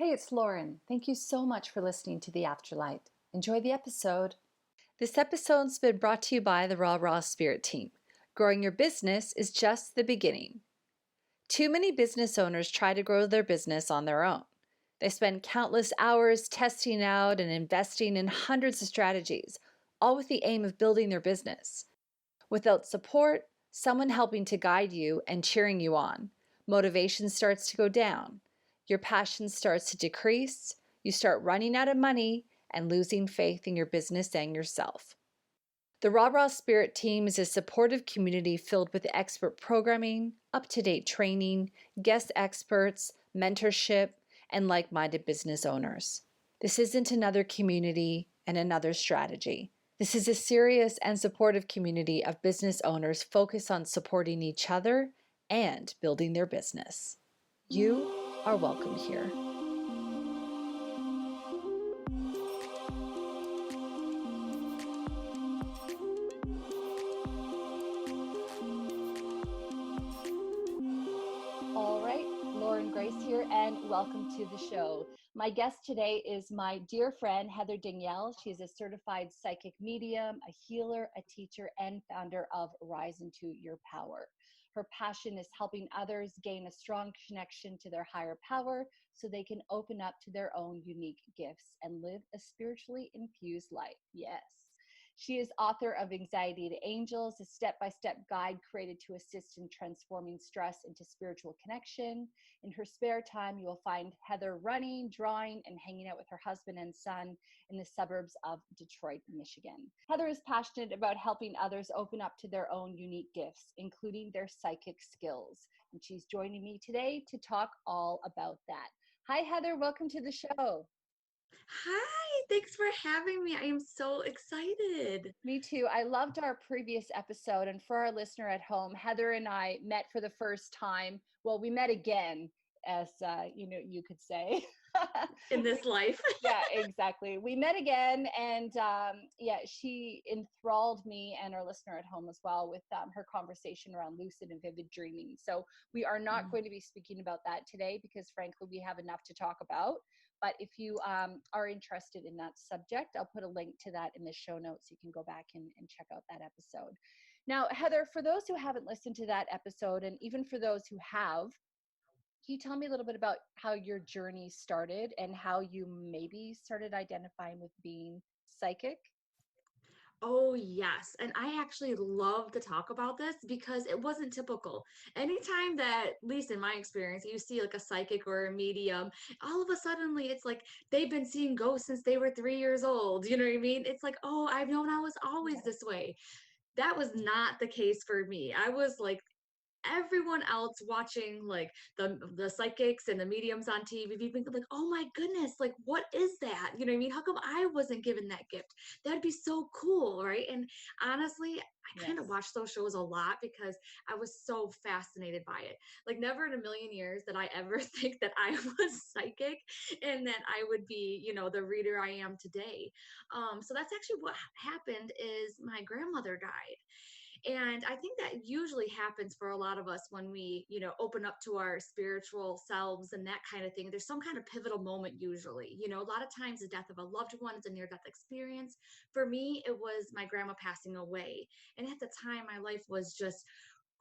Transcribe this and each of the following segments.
Hey, it's Lauren. Thank you so much for listening to The Afterlight. Enjoy the episode. This episode's been brought to you by the Raw Spirit team. Growing your business is just the beginning. Too many business owners try to grow their business on their own. They spend countless hours testing out and investing in hundreds of strategies, all with the aim of building their business. Without support, someone helping to guide you and cheering you on, motivation starts to go down. Your passion starts to decrease. You start running out of money and losing faith in your business and yourself. The Raw Spirit team is a supportive community filled with expert programming, up-to-date training, guest experts, mentorship, and like-minded business owners. This isn't another community and another strategy. This is a serious and supportive community of business owners focused on supporting each other and building their business. You are welcome here. All right, Lauren Grace here, and welcome to the show. My guest today is my dear friend, Heather Danielle. She is a certified psychic medium, a healer, a teacher, and founder of Rise Into Your Power. Her passion is helping others gain a strong connection to their higher power so they can open up to their own unique gifts and live a spiritually infused life. Yes. She is author of Anxiety to Angels, a step-by-step guide created to assist in transforming stress into spiritual connection. In her spare time, you will find Heather running, drawing, and hanging out with her husband and son in the suburbs of Detroit, Michigan. Heather is passionate about helping others open up to their own unique gifts, including their psychic skills. And she's joining me today to talk all about that. Hi, Heather. Welcome to the show. Hi, thanks for having me. I am so excited. Me too. I loved our previous episode. And for our listener at home, Heather and I met for the first time. Well, we met again, as you could say. In this life. Yeah, exactly. We met again, and she enthralled me and our listener at home as well with her conversation around lucid and vivid dreaming. So we are not going to be speaking about that today because, frankly, we have enough to talk about. But if you are interested in that subject, I'll put a link to that in the show notes. So you can go back and check out that episode. Now, Heather, for those who haven't listened to that episode, and even for those who have, can you tell me a little bit about how your journey started and how you maybe started identifying with being psychic? Oh, yes. And I actually love to talk about this because it wasn't typical. Anytime that, at least in my experience, you see like a psychic or a medium, all of a suddenly it's like they've been seeing ghosts since they were 3 years old. You know what I mean? It's like, oh, I've known I was always this way. That was not the case for me. I was like everyone else watching like the psychics and the mediums on TV, being like, oh my goodness, like what is that? You know what I mean? How come I wasn't given that gift? That'd be so cool, right? And honestly, I kind of Yes. watched those shows a lot because I was so fascinated by it. Like never in a million years did I ever think that I was psychic and that I would be, the reader I am today. So that's actually what happened is my grandmother died. And I think that usually happens for a lot of us when we, open up to our spiritual selves and that kind of thing. There's some kind of pivotal moment usually. A lot of times the death of a loved one is a near death experience. For me, it was my grandma passing away. And at the time, my life was just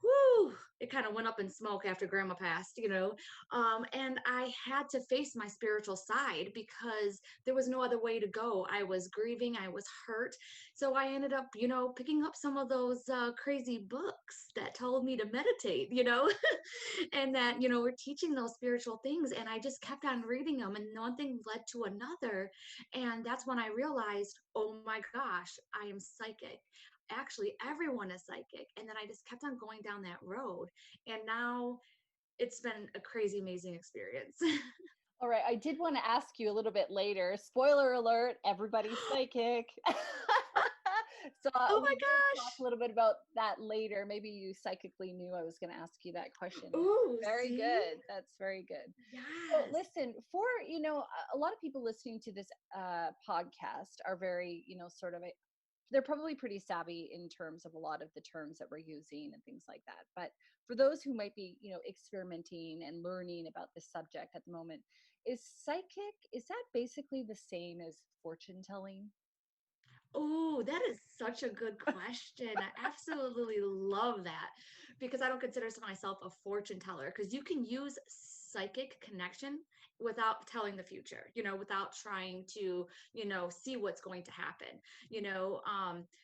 whoo, it kind of went up in smoke after grandma passed. And I had to face my spiritual side because there was no other way to go. I was grieving, I was hurt. So I ended up, picking up some of those crazy books that told me to meditate. And that, were teaching those spiritual things. And I just kept on reading them, and one thing led to another. And that's when I realized, oh my gosh, I am psychic. Actually, everyone is psychic. And then I just kept on going down that road. And now it's been a crazy, amazing experience. All right. I did want to ask you a little bit later. Spoiler alert, everybody's psychic. So Oh we my will talk a gosh. little bit about that later. Maybe you psychically knew I was going to ask you that question. Ooh, Very see? good. That's very good. So Yes. listen, for, a lot of people listening to this podcast are very, sort of they're probably pretty savvy in terms of a lot of the terms that we're using and things like that. But for those who might be, experimenting and learning about this subject at the moment, Is that basically the same as fortune telling? Oh, that is such a good question. I absolutely love that because I don't consider myself a fortune teller because you can use psychic connection without telling the future, without trying to, see what's going to happen.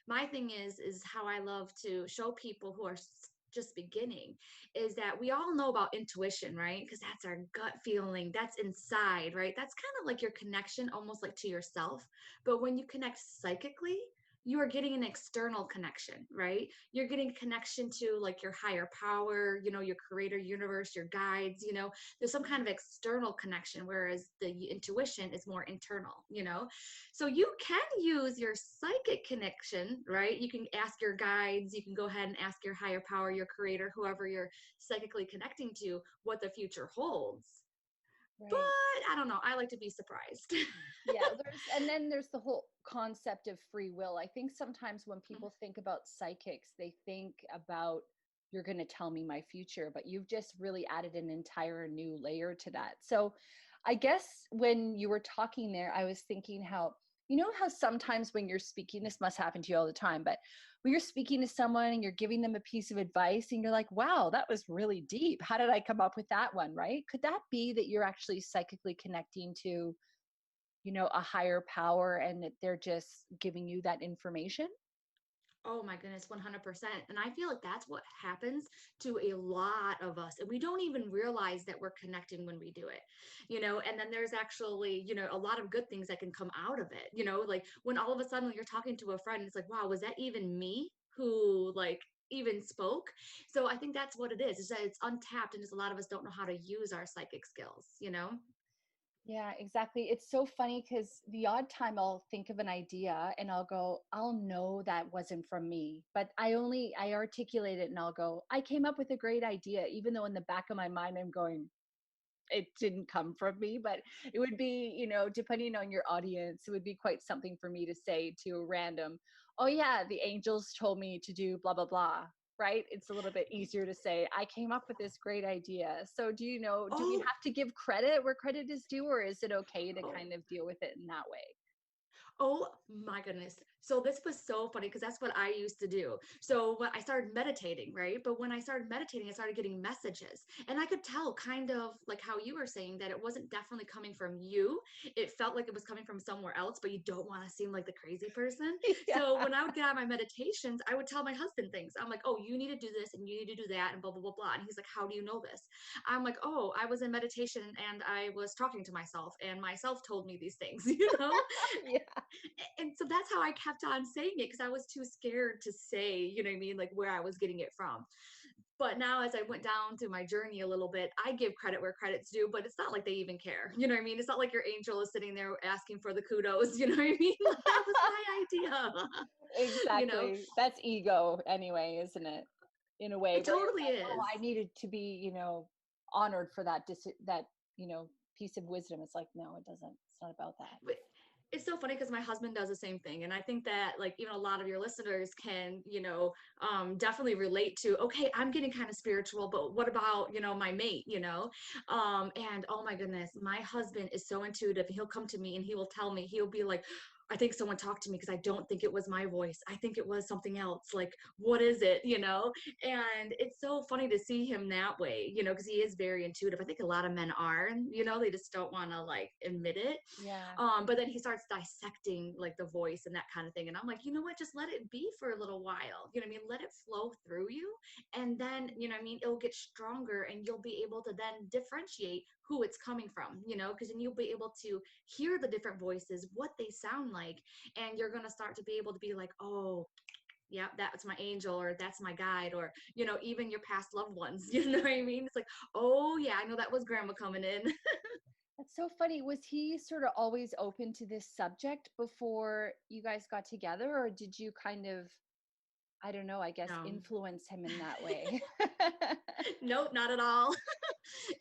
My thing is how I love to show people who are just beginning is that we all know about intuition, right? Because that's our gut feeling, that's inside, right? That's kind of like your connection almost like to yourself, but when you connect psychically, you are getting an external connection, right? You're getting a connection to like your higher power, your creator universe, your guides, there's some kind of external connection, whereas the intuition is more internal. So you can use your psychic connection, right? You can ask your guides, you can go ahead and ask your higher power, your creator, whoever you're psychically connecting to, what the future holds. But Right. I don't know. I like to be surprised. Yeah, and then there's the whole concept of free will. I think sometimes when people think about psychics, they think about you're going to tell me my future, but you've just really added an entire new layer to that. So, I guess when you were talking there, I was thinking how how sometimes when you're speaking, this must happen to you all the time, but when you're speaking to someone and you're giving them a piece of advice and you're like, wow, that was really deep. How did I come up with that one? Right? Could that be that you're actually psychically connecting to a higher power and that they're just giving you that information? Oh my goodness, 100%. And I feel like that's what happens to a lot of us. And we don't even realize that we're connecting when we do it. And then there's actually, a lot of good things that can come out of it, like when all of a sudden you're talking to a friend, it's like, wow, was that even me who like even spoke? So I think that's what it is that it's untapped and just a lot of us don't know how to use our psychic skills. Yeah, exactly. It's so funny because the odd time I'll think of an idea and I'll know that wasn't from me, but I articulate it and I'll go, I came up with a great idea, even though in the back of my mind I'm going, it didn't come from me, but it would be, depending on your audience, it would be quite something for me to say to a random, oh yeah, the angels told me to do blah, blah, blah. Right? It's a little bit easier to say, I came up with this great idea. So do we Oh, have to give credit where credit is due, or is it okay to oh. kind of deal with it in that way? Oh my goodness. So this was so funny because that's what I used to do. So when I started meditating, right? But when I started meditating, I started getting messages. And I could tell kind of like how you were saying that it wasn't definitely coming from you. It felt like it was coming from somewhere else, but you don't want to seem like the crazy person. Yeah. So when I would get out of my meditations, I would tell my husband things. I'm like, oh, you need to do this and you need to do that and blah, blah, blah, blah. And he's like, how do you know this? I'm like, oh, I was in meditation and I was talking to myself and myself told me these things, Yeah. and so that's how I kept on saying it because I was too scared to say, what I mean, like where I was getting it from. But now, as I went down through my journey a little bit, I give credit where credit's due, but it's not like they even care. You know what I mean? It's not like your angel is sitting there asking for the kudos. You know what I mean? Like, that was my idea. you know, Exactly. That's ego anyway, isn't it? In a way it where you're totally like, oh, is. I needed to be, honored for that piece of wisdom. It's like, no, it doesn't. It's not about that. But it's so funny because my husband does the same thing. And I think that like even a lot of your listeners can, definitely relate to, okay, I'm getting kind of spiritual, but what about, my mate? And oh my goodness, my husband is so intuitive. He'll come to me and he will tell me, he'll be like, I think someone talked to me because I don't think it was my voice. I think it was something else. Like, what is it? And it's so funny to see him that way, because he is very intuitive. I think a lot of men are, they just don't want to like admit it. Yeah. But then he starts dissecting like the voice and that kind of thing. And I'm like, you know what? Just let it be for a little while. You know what I mean? Let it flow through you. And then, what I mean? It'll get stronger and you'll be able to then differentiate who it's coming from, because then you'll be able to hear the different voices, what they sound like. And you're going to start to be able to be like, oh, yeah, that's my angel or that's my guide or, even your past loved ones. You know what I mean? It's like, oh, yeah, I know that was grandma coming in. That's so funny. Was he sort of always open to this subject before you guys got together, or did you kind of, I don't know, I guess No. influence him in that way? Nope, not at all.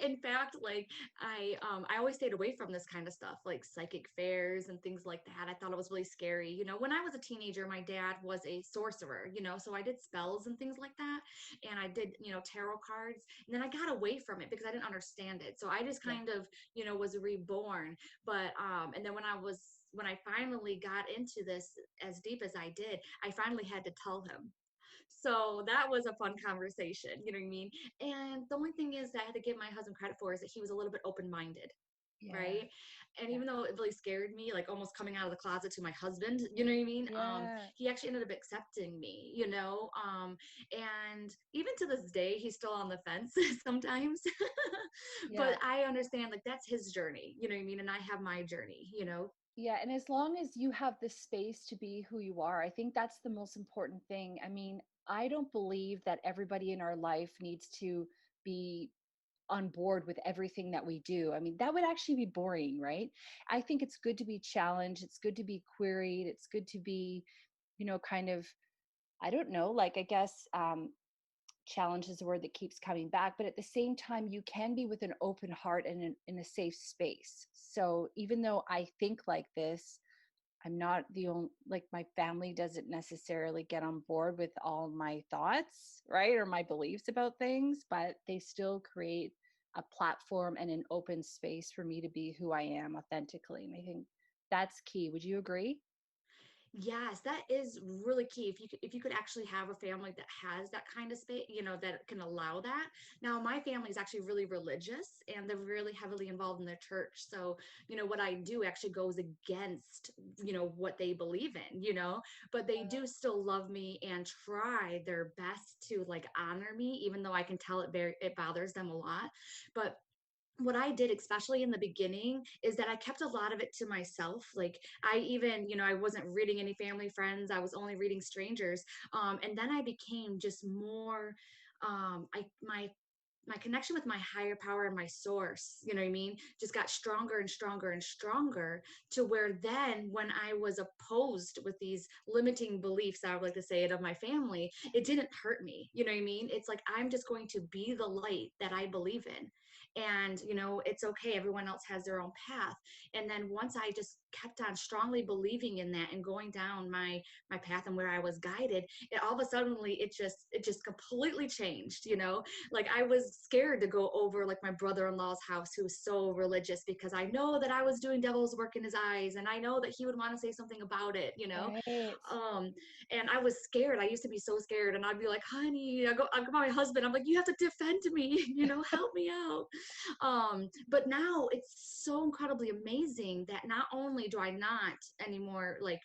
In fact, like I always stayed away from this kind of stuff, like psychic fairs and things like that. I thought it was really scary. When I was a teenager, my dad was a sorcerer, so I did spells and things like that. And I did, tarot cards. And then I got away from it because I didn't understand it. So I just Yeah. kind of, was reborn. But and then when I finally got into this as deep as I did, I finally had to tell him. So that was a fun conversation, you know what I mean? And the only thing is that I had to give my husband credit for is that he was a little bit open-minded, Yeah. right? And Yeah. even though it really scared me, like almost coming out of the closet to my husband, you know what I mean? Yeah. He actually ended up accepting me, and even to this day, he's still on the fence sometimes. Yeah. But I understand like that's his journey, you know what I mean? And I have my journey. Yeah, and as long as you have the space to be who you are, I think that's the most important thing. I mean, I don't believe that everybody in our life needs to be on board with everything that we do. I mean, that would actually be boring, right? I think it's good to be challenged, it's good to be queried, it's good to be, kind of, I don't know, like, I guess, challenge is a word that keeps coming back, but at the same time you can be with an open heart and in a safe space. So even though I think like this, I'm not the only, like, my family doesn't necessarily get on board with all my thoughts, right, or my beliefs about things, but they still create a platform and an open space for me to be who I am authentically, and I think that's key. Would you agree? Yes, that is really key. If you could actually have a family that has that kind of space, that can allow that. Now, my family is actually really religious and they're really heavily involved in their church. So, what I do actually goes against, what they believe in, but they do still love me and try their best to like honor me, even though I can tell it bothers them a lot. But what I did, especially in the beginning, is that I kept a lot of it to myself. Like I even, I wasn't reading any family friends. I was only reading strangers. And then I became just more, my connection with my higher power and my source, you know what I mean, just got stronger and stronger and stronger to where then when I was opposed with these limiting beliefs, I would like to say it, of my family, it didn't hurt me. You know what I mean? It's like I'm just going to be the light that I believe in. And, it's okay. Everyone else has their own path. And then once I just kept on strongly believing in that and going down my path and where I was guided, it all of a suddenly it just completely changed. Like I was scared to go over like my brother-in-law's house who was so religious because I know that I was doing devil's work in his eyes and I know that he would want to say something about it. Right. um and I was scared. I used to be so scared and I'd be like, honey, I go my husband, I'm like, you have to defend me, help me out. But now it's so incredibly amazing that not only do I not anymore like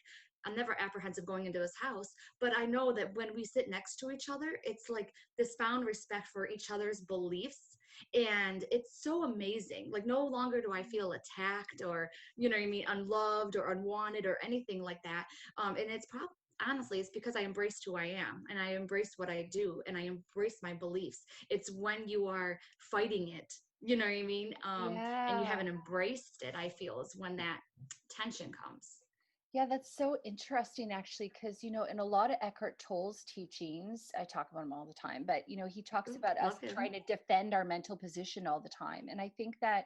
I'm never apprehensive going into his house, but I know that when we sit next to each other, it's like this found respect for each other's beliefs. And it's so amazing. Like, no longer do I feel attacked or, you know what I mean, unloved or unwanted or anything like that. And it's probably, honestly, it's because I embraced who I am and I embraced what I do and I embrace my beliefs. It's when you are fighting it, you know what I mean? And you Yeah. haven't embraced it, I feel, is when that tension comes. Yeah, that's so interesting actually, because in a lot of Eckhart Tolle's teachings, I talk about him all the time, but he talks Ooh, about us love trying him. to defend our mental position all the time. And I think that,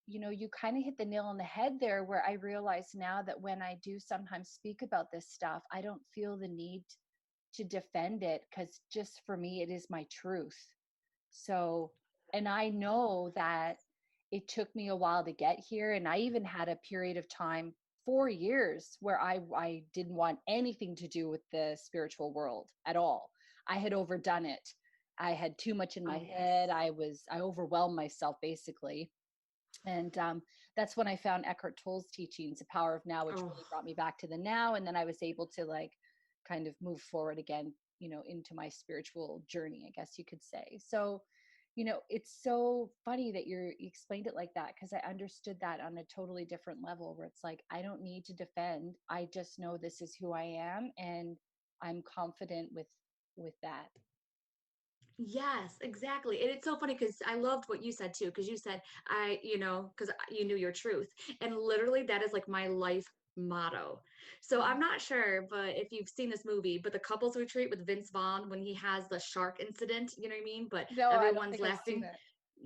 you kind of hit the nail on the head there, where I realize now that when I do sometimes speak about this stuff, I don't feel the need to defend it, because just for me, it is my truth. So, and I know that it took me a while to get here. And I even had a period of time, 4 years, where I didn't want anything to do with the spiritual world at all. I had overdone it. I had too much in my Oh, head. yes. I overwhelmed myself basically. And that's when I found Eckhart Tolle's teachings, The Power of Now, which Oh, really brought me back to the now. And then I was able to like kind of move forward again, into my spiritual journey, I guess you could say. So, it's so funny that you explained it like that, because I understood that on a totally different level, where it's like, I don't need to defend. I just know this is who I am. And I'm confident with that. yes, exactly. And it's so funny because I loved what you said too, because you said, because you knew your truth. And literally, that is like my life motto. So I'm not sure, but if you've seen this movie, but the couples retreat with Vince Vaughn when he has the shark incident, you know what I mean? But No, I don't everyone's think I've seen laughing. it.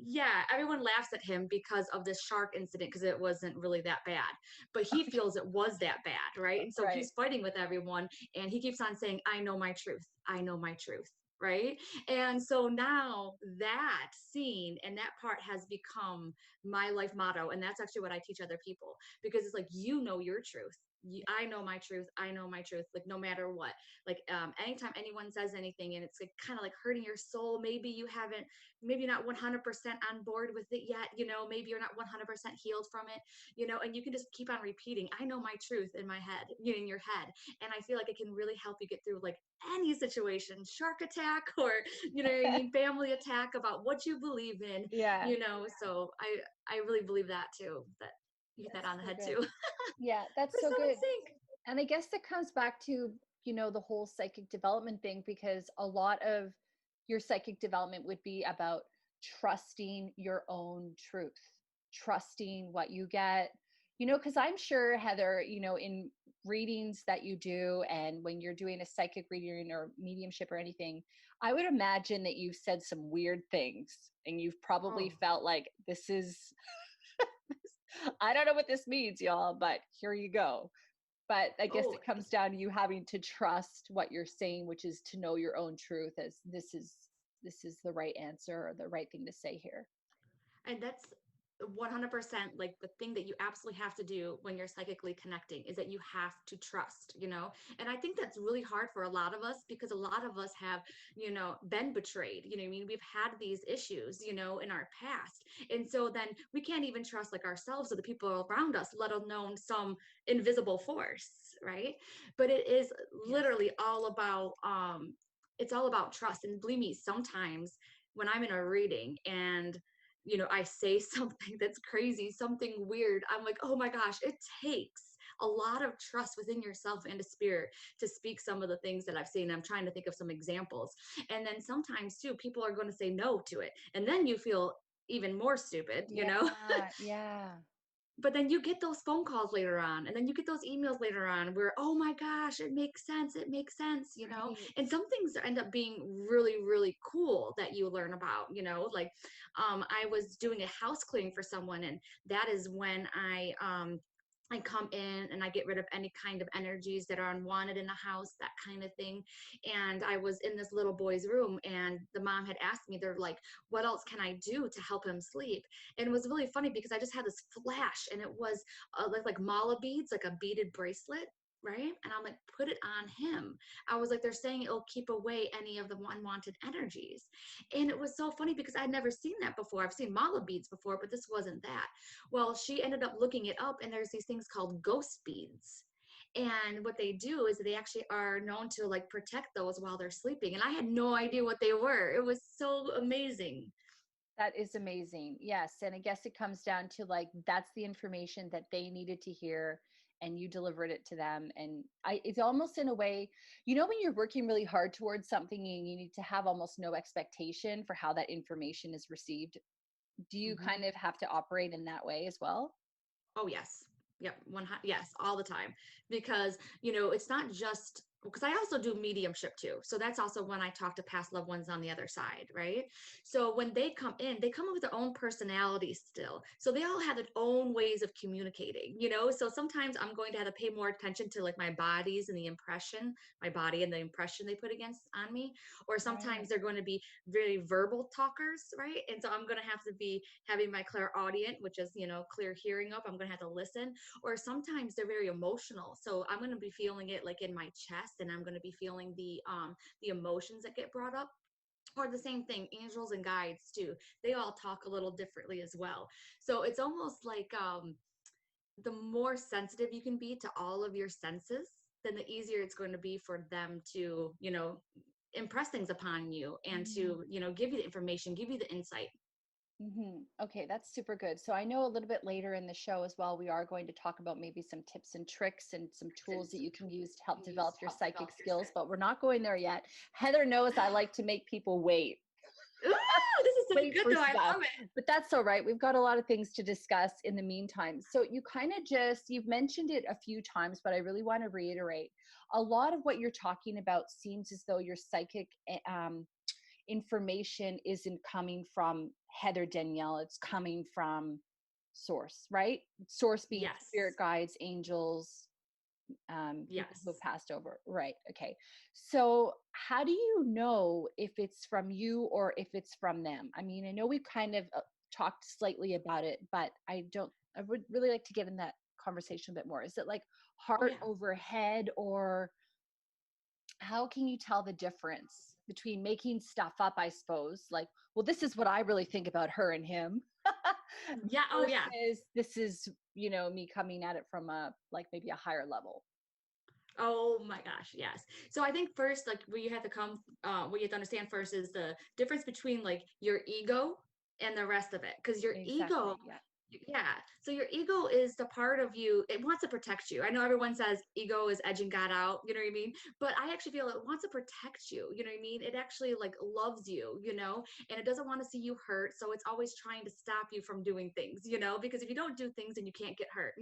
yeah, everyone laughs at him because of this shark incident because it wasn't really that bad. But he feels it was that bad, right? And so Right. he's fighting with everyone and he keeps on saying, I know my truth. I know my truth. Right. And so now that scene and that part has become my life motto. And that's actually what I teach other people because it's like, you know your truth. I know my truth. I know my truth. Like no matter what, like anytime anyone says anything and it's like kind of like hurting your soul, maybe you haven't, maybe you're not 100% on board with it yet, maybe you're not 100% healed from it, and you can just keep on repeating, I know my truth in my head, in your head. And I feel like it can really help you get through like any situation, shark attack or, what I mean, family attack about what you believe in, Yeah, so I really believe that too, that you hit that that's on the so head good. too. Yeah, that's We're so so in good. sync. And I guess that comes back to, the whole psychic development thing, because a lot of your psychic development would be about trusting your own truth, trusting what you get, because I'm sure, Heather, in readings that you do and when you're doing a psychic reading or mediumship or anything, I would imagine that you've said some weird things and you've probably Oh, felt like this is, I don't know what this means, y'all, but here you go. But I guess oh, it comes down to you having to trust what you're saying, which is to know your own truth, as this is the right answer or the right thing to say here. and that's 100% like the thing that you absolutely have to do when you're psychically connecting is that you have to trust, and I think that's really hard for a lot of us because a lot of us have, been betrayed, what I mean, we've had these issues, in our past, and so then we can't even trust like ourselves or the people around us, let alone some invisible force, right? But it is Yes. literally all about it's all about trust. And believe me, sometimes when I'm in a reading and I say something that's crazy, something weird, I'm like, oh my gosh, it takes a lot of trust within yourself and a spirit to speak some of the things that I've seen. I'm trying to think of some examples. And then sometimes too, people are going to say no to it. And then you feel even more stupid, Yeah, yeah. But then you get those phone calls later on, and then you get those emails later on where, oh my gosh, it makes sense. It makes sense, Right. And some things end up being really, really cool that you learn about, like I was doing a house cleaning for someone, and that is when I come in and I get rid of any kind of energies that are unwanted in the house, that kind of thing. And I was in this little boy's room, and the mom had asked me, they're like, what else can I do to help him sleep? And it was really funny because I just had this flash, and it was like mala beads, like a beaded bracelet. Right. And I'm like, put it on him. I was like, they're saying it'll keep away any of the unwanted energies. And it was so funny because I'd never seen that before. I've seen mala beads before, but this wasn't that. Well, she ended up looking it up, and there's these things called ghost beads. And what they do is they actually are known to like protect those while they're sleeping. And I had no idea what they were. It was so amazing. That is amazing. Yes. And I guess it comes down to like that's the information that they needed to hear and you delivered it to them. And it's almost in a way, when you're working really hard towards something and you need to have almost no expectation for how that information is received. Do you Mhm. kind of have to operate in that way as well? Oh, yes. Yep. Yes, all the time. Because, it's not just because I also do mediumship too. So that's also when I talk to past loved ones on the other side, right? So when they come in with their own personality still. So they all have their own ways of communicating, So sometimes I'm going to have to pay more attention to like my body and the impression they put against on me. Or sometimes Right. they're going to be very verbal talkers, right? And so I'm going to have to be having my clairaudient, which is, clear hearing up. I'm going to have to listen. Or sometimes they're very emotional. So I'm going to be feeling it like in my chest, and I'm going to be feeling the emotions that get brought up. Or the same thing, angels and guides too. They all talk a little differently as well. So it's almost like the more sensitive you can be to all of your senses, then the easier it's going to be for them to, impress things upon you and to, give you the information, give you the insight. Okay, that's super good. So I know a little bit later in the show as well, we are going to talk about maybe some tips and tricks and some tools that you can use to help develop your psychic skills, but we're not going there yet. Heather knows I like to make people wait. Ooh, this is so Wait good for though. I stuff. love it. But that's all right. We've got a lot of things to discuss in the meantime. So you kind of you've mentioned it a few times, but I really want to reiterate. A lot of what you're talking about seems as though your psychic information isn't coming from Heather Danielle, it's coming from source, right? Source being spirit Yes. guides, angels, people who have Yes. passed over. Right. Okay. So, how do you know if it's from you or if it's from them? I mean, I know we kind of talked slightly about it, but I would really like to get in that conversation a bit more. Is it like Oh heart yeah. over head, or how can you tell the difference between making stuff up, I suppose? Like, well, this is what I really think about her and him. Yeah. Oh yeah. Versus this is, me coming at it from a like maybe a higher level. Oh my gosh, yes. So I think first, like what you have to understand first is the difference between like your ego and the rest of it. Because your ego, Exactly. Yeah. yeah. So your ego is the part of you, it wants to protect you. I know everyone says ego is edging God out, you know what I mean? But I actually feel it wants to protect you, you know what I mean? It actually like loves you, and it doesn't want to see you hurt. So it's always trying to stop you from doing things, because if you don't do things, then you can't get hurt,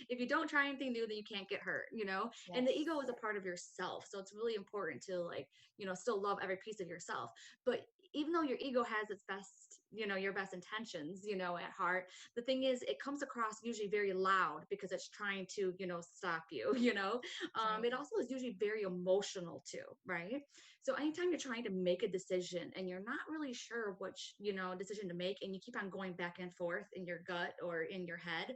if you don't try anything new, then you can't get hurt, and the ego Yes. is a part of yourself, so it's really important to like still love every piece of yourself. But even though your ego has its best, your best intentions, at heart, the thing is it comes across usually very loud because it's trying to stop you. Right. It also is usually very emotional too, right? So anytime you're trying to make a decision and you're not really sure which decision to make, and you keep on going back and forth in your gut or in your head,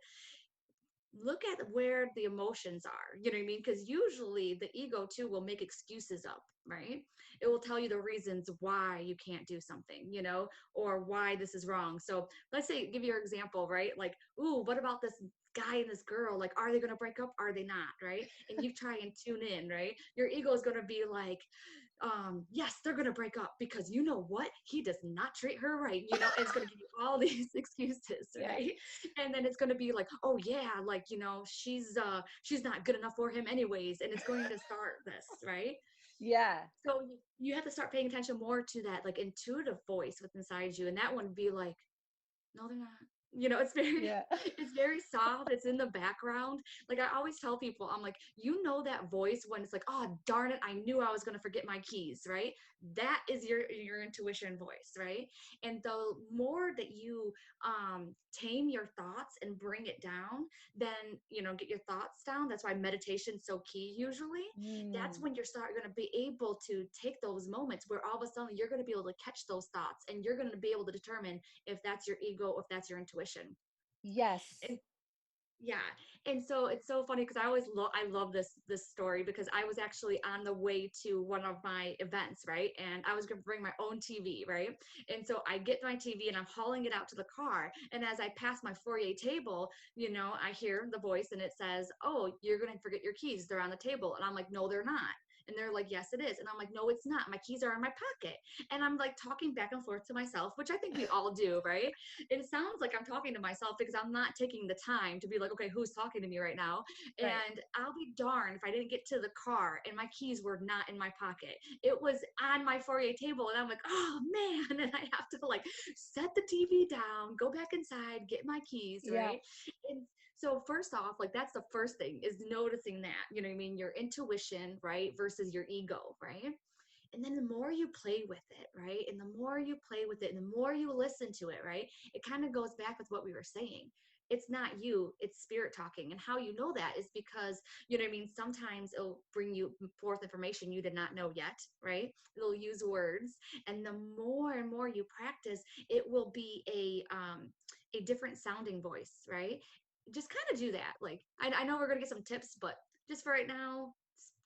look at where the emotions are. You know what I mean? Because usually the ego too will make excuses up, right? It will tell you the reasons why you can't do something, or why this is wrong. So let's say, give your example, right? Like, ooh, what about this guy and this girl? Like, are they going to break up? Are they not? Right? And you try and tune in, right? Your ego is going to be like, yes, they're going to break up because you know what? He does not treat her right, and it's going to give you all these excuses, Yeah. right? And then it's going to be like, oh yeah, like she's not good enough for him anyways, and it's going to start this, right? Yeah. So you have to start paying attention more to that like intuitive voice within inside you, and that one would be like, no, they're not. It's very Yeah. it's very soft. It's in the background. Like I always tell people, I'm like, that voice when it's like, oh darn it, I knew I was gonna forget my keys, right? That is your intuition voice, right? And the more that you tame your thoughts and bring it down, then get your thoughts down. That's why meditation's so key usually. That's Mm. when gonna be able to take those moments where all of a sudden you're gonna be able to catch those thoughts, and you're gonna be able to determine if that's your ego or if that's your intuition. Yes. And yeah, and so it's so funny because I love this story because I was actually on the way to one of my events, right? And I was going to bring my own TV, right? And so I get my TV and I'm hauling it out to the car, and as I pass my foyer table, I hear the voice and it says, "Oh, you're going to forget your keys. They're on the table." And I'm like, "No, they're not." And they're like, "Yes, it is." And I'm like, "No, it's not. My keys are in my pocket." And I'm like talking back and forth to myself, which I think we all do, right? It sounds like I'm talking to myself because I'm not taking the time to be like, okay, who's talking to me right now? Right. And I'll be darned if I didn't get to the car and my keys were not in my pocket. It was on my foyer table, and I'm like, oh man, and I have to like set the TV down, go back inside, get my keys, Yeah. right? And so first off, like that's the first thing is noticing that, you know what I mean? Your intuition, right? Versus your ego, right? And then the more you play with it, right? And the more you play with it and the more you listen to it, right? It kind of goes back with what we were saying. It's not you, it's spirit talking. And how you know that is because, you know what I mean? Sometimes it'll bring you forth information you did not know yet, right? It'll use words. And the more and more you practice, it will be a different sounding voice, right? Just kind of do that. Like, I know we're going to get some tips, but just for right now,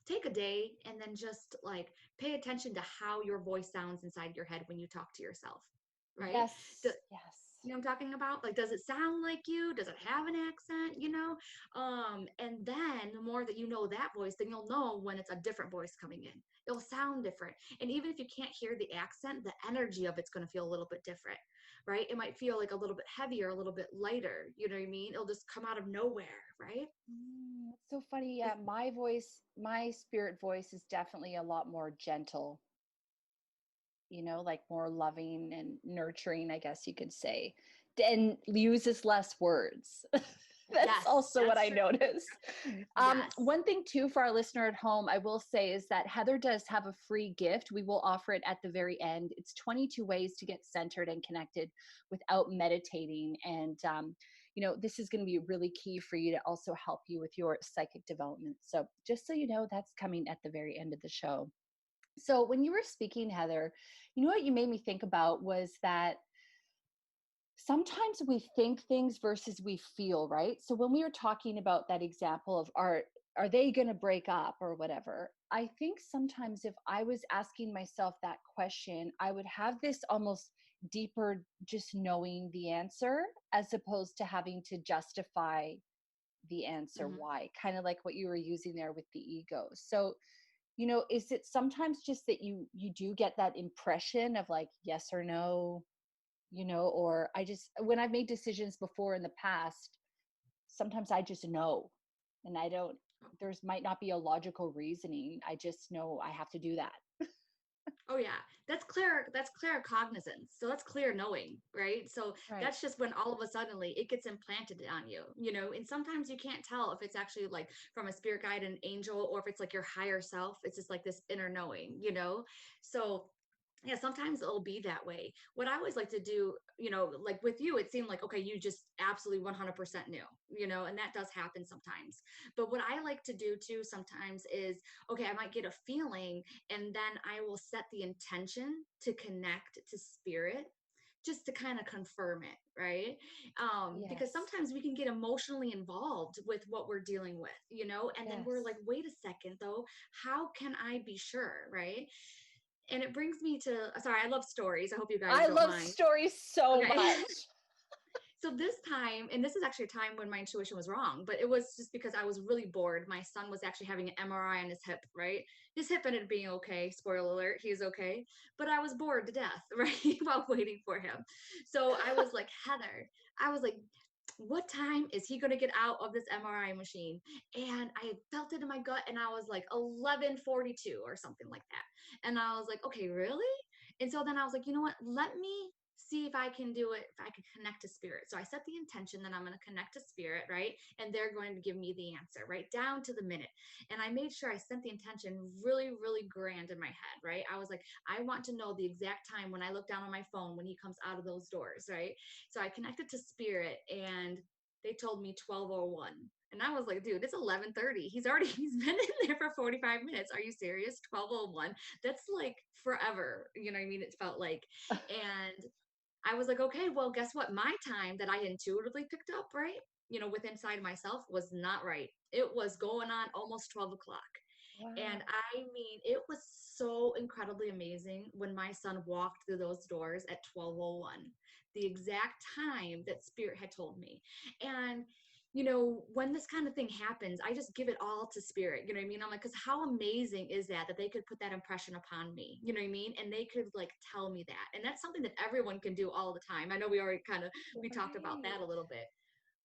take a day and then just like pay attention to how your voice sounds inside your head when you talk to yourself, right? Yes. Yes. You know what I'm talking about? Like, does it sound like you? Does it have an accent? And then the more that you know that voice, then you'll know when it's a different voice coming in. It'll sound different. And even if you can't hear the accent, the energy of it's going to feel a little bit different, right? It might feel like a little bit heavier, a little bit lighter. You know what I mean? It'll just come out of nowhere, right? It's so funny. Yeah, my voice, my spirit voice is definitely a lot more gentle, like more loving and nurturing, I guess you could say, and uses less words. That's Yes, also what that's I true. noticed. Yes. One thing too for our listener at home, I will say is that Heather does have a free gift. We will offer it at the very end. It's 22 ways to get centered and connected without meditating. And, this is going to be really key for you to also help you with your psychic development. So just so you know, that's coming at the very end of the show. So when you were speaking, Heather, what you made me think about was that sometimes we think things versus we feel, right? So when we were talking about that example of are they going to break up or whatever, I think sometimes if I was asking myself that question, I would have this almost deeper just knowing the answer as opposed to having to justify the answer Mhm. why, kind of like what you were using there with the ego. So, is it sometimes just that you do get that impression of like yes or no, or I just, when I've made decisions before in the past, sometimes I just know, and I don't, there's might not be a logical reasoning. I just know I have to do that. Oh yeah, that's clear cognizance. So that's clear knowing, right? So Right. that's just when all of a suddenly it gets implanted on you, and sometimes you can't tell if it's actually like from a spirit guide, an angel, or if it's like your higher self. It's just like this inner knowing. So yeah, sometimes it'll be that way. What I always like to do, like with you, it seemed like, okay, you just absolutely 100% knew, and that does happen sometimes. But what I like to do too sometimes is, okay, I might get a feeling and then I will set the intention to connect to spirit just to kind of confirm it, right? Because Yes. sometimes we can get emotionally involved with what we're dealing with, and then we're like, Yes. wait a second, though, how can I be sure, right? And it brings me to, sorry, I love stories. I hope you guys I don't love mind. stories so Okay. much. So this time, and this is actually a time when my intuition was wrong, but it was just because I was really bored. My son was actually having an MRI on his hip, right? His hip ended up being okay. Spoiler alert, he's okay. But I was bored to death, right? While waiting for him. So I was like, Heather, I was like, what time is he going to get out of this MRI machine? And I felt it in my gut and I was like 11:42 or something like that. And I was like, okay, really? And so then I was like, you know what? Let me see if I can do it, if I can connect to spirit. So I set the intention that I'm going to connect to spirit, right? And they're going to give me the answer, right? Down to the minute. And I made sure I sent the intention really, really grand in my head, right? I was like, I want to know the exact time when I look down on my phone when he comes out of those doors, right? So I connected to spirit and they told me 12:01. And I was like, dude, it's 11:30. He's been in there for 45 minutes. Are you serious? 12:01. That's like forever. You know what I mean? It felt like. And I was like, okay, well, guess what? My time that I intuitively picked up, right? With inside myself was not right. It was going on almost 12 o'clock. And Wow. I mean, it was so incredibly amazing when my son walked through those doors at 12:01, the exact time that Spirit had told me. And when this kind of thing happens, I just give it all to Spirit. You know what I mean? I'm like, because how amazing is that they could put that impression upon me? You know what I mean? And they could like tell me that. And that's something that everyone can do all the time. I know we talked about that a Right. little bit,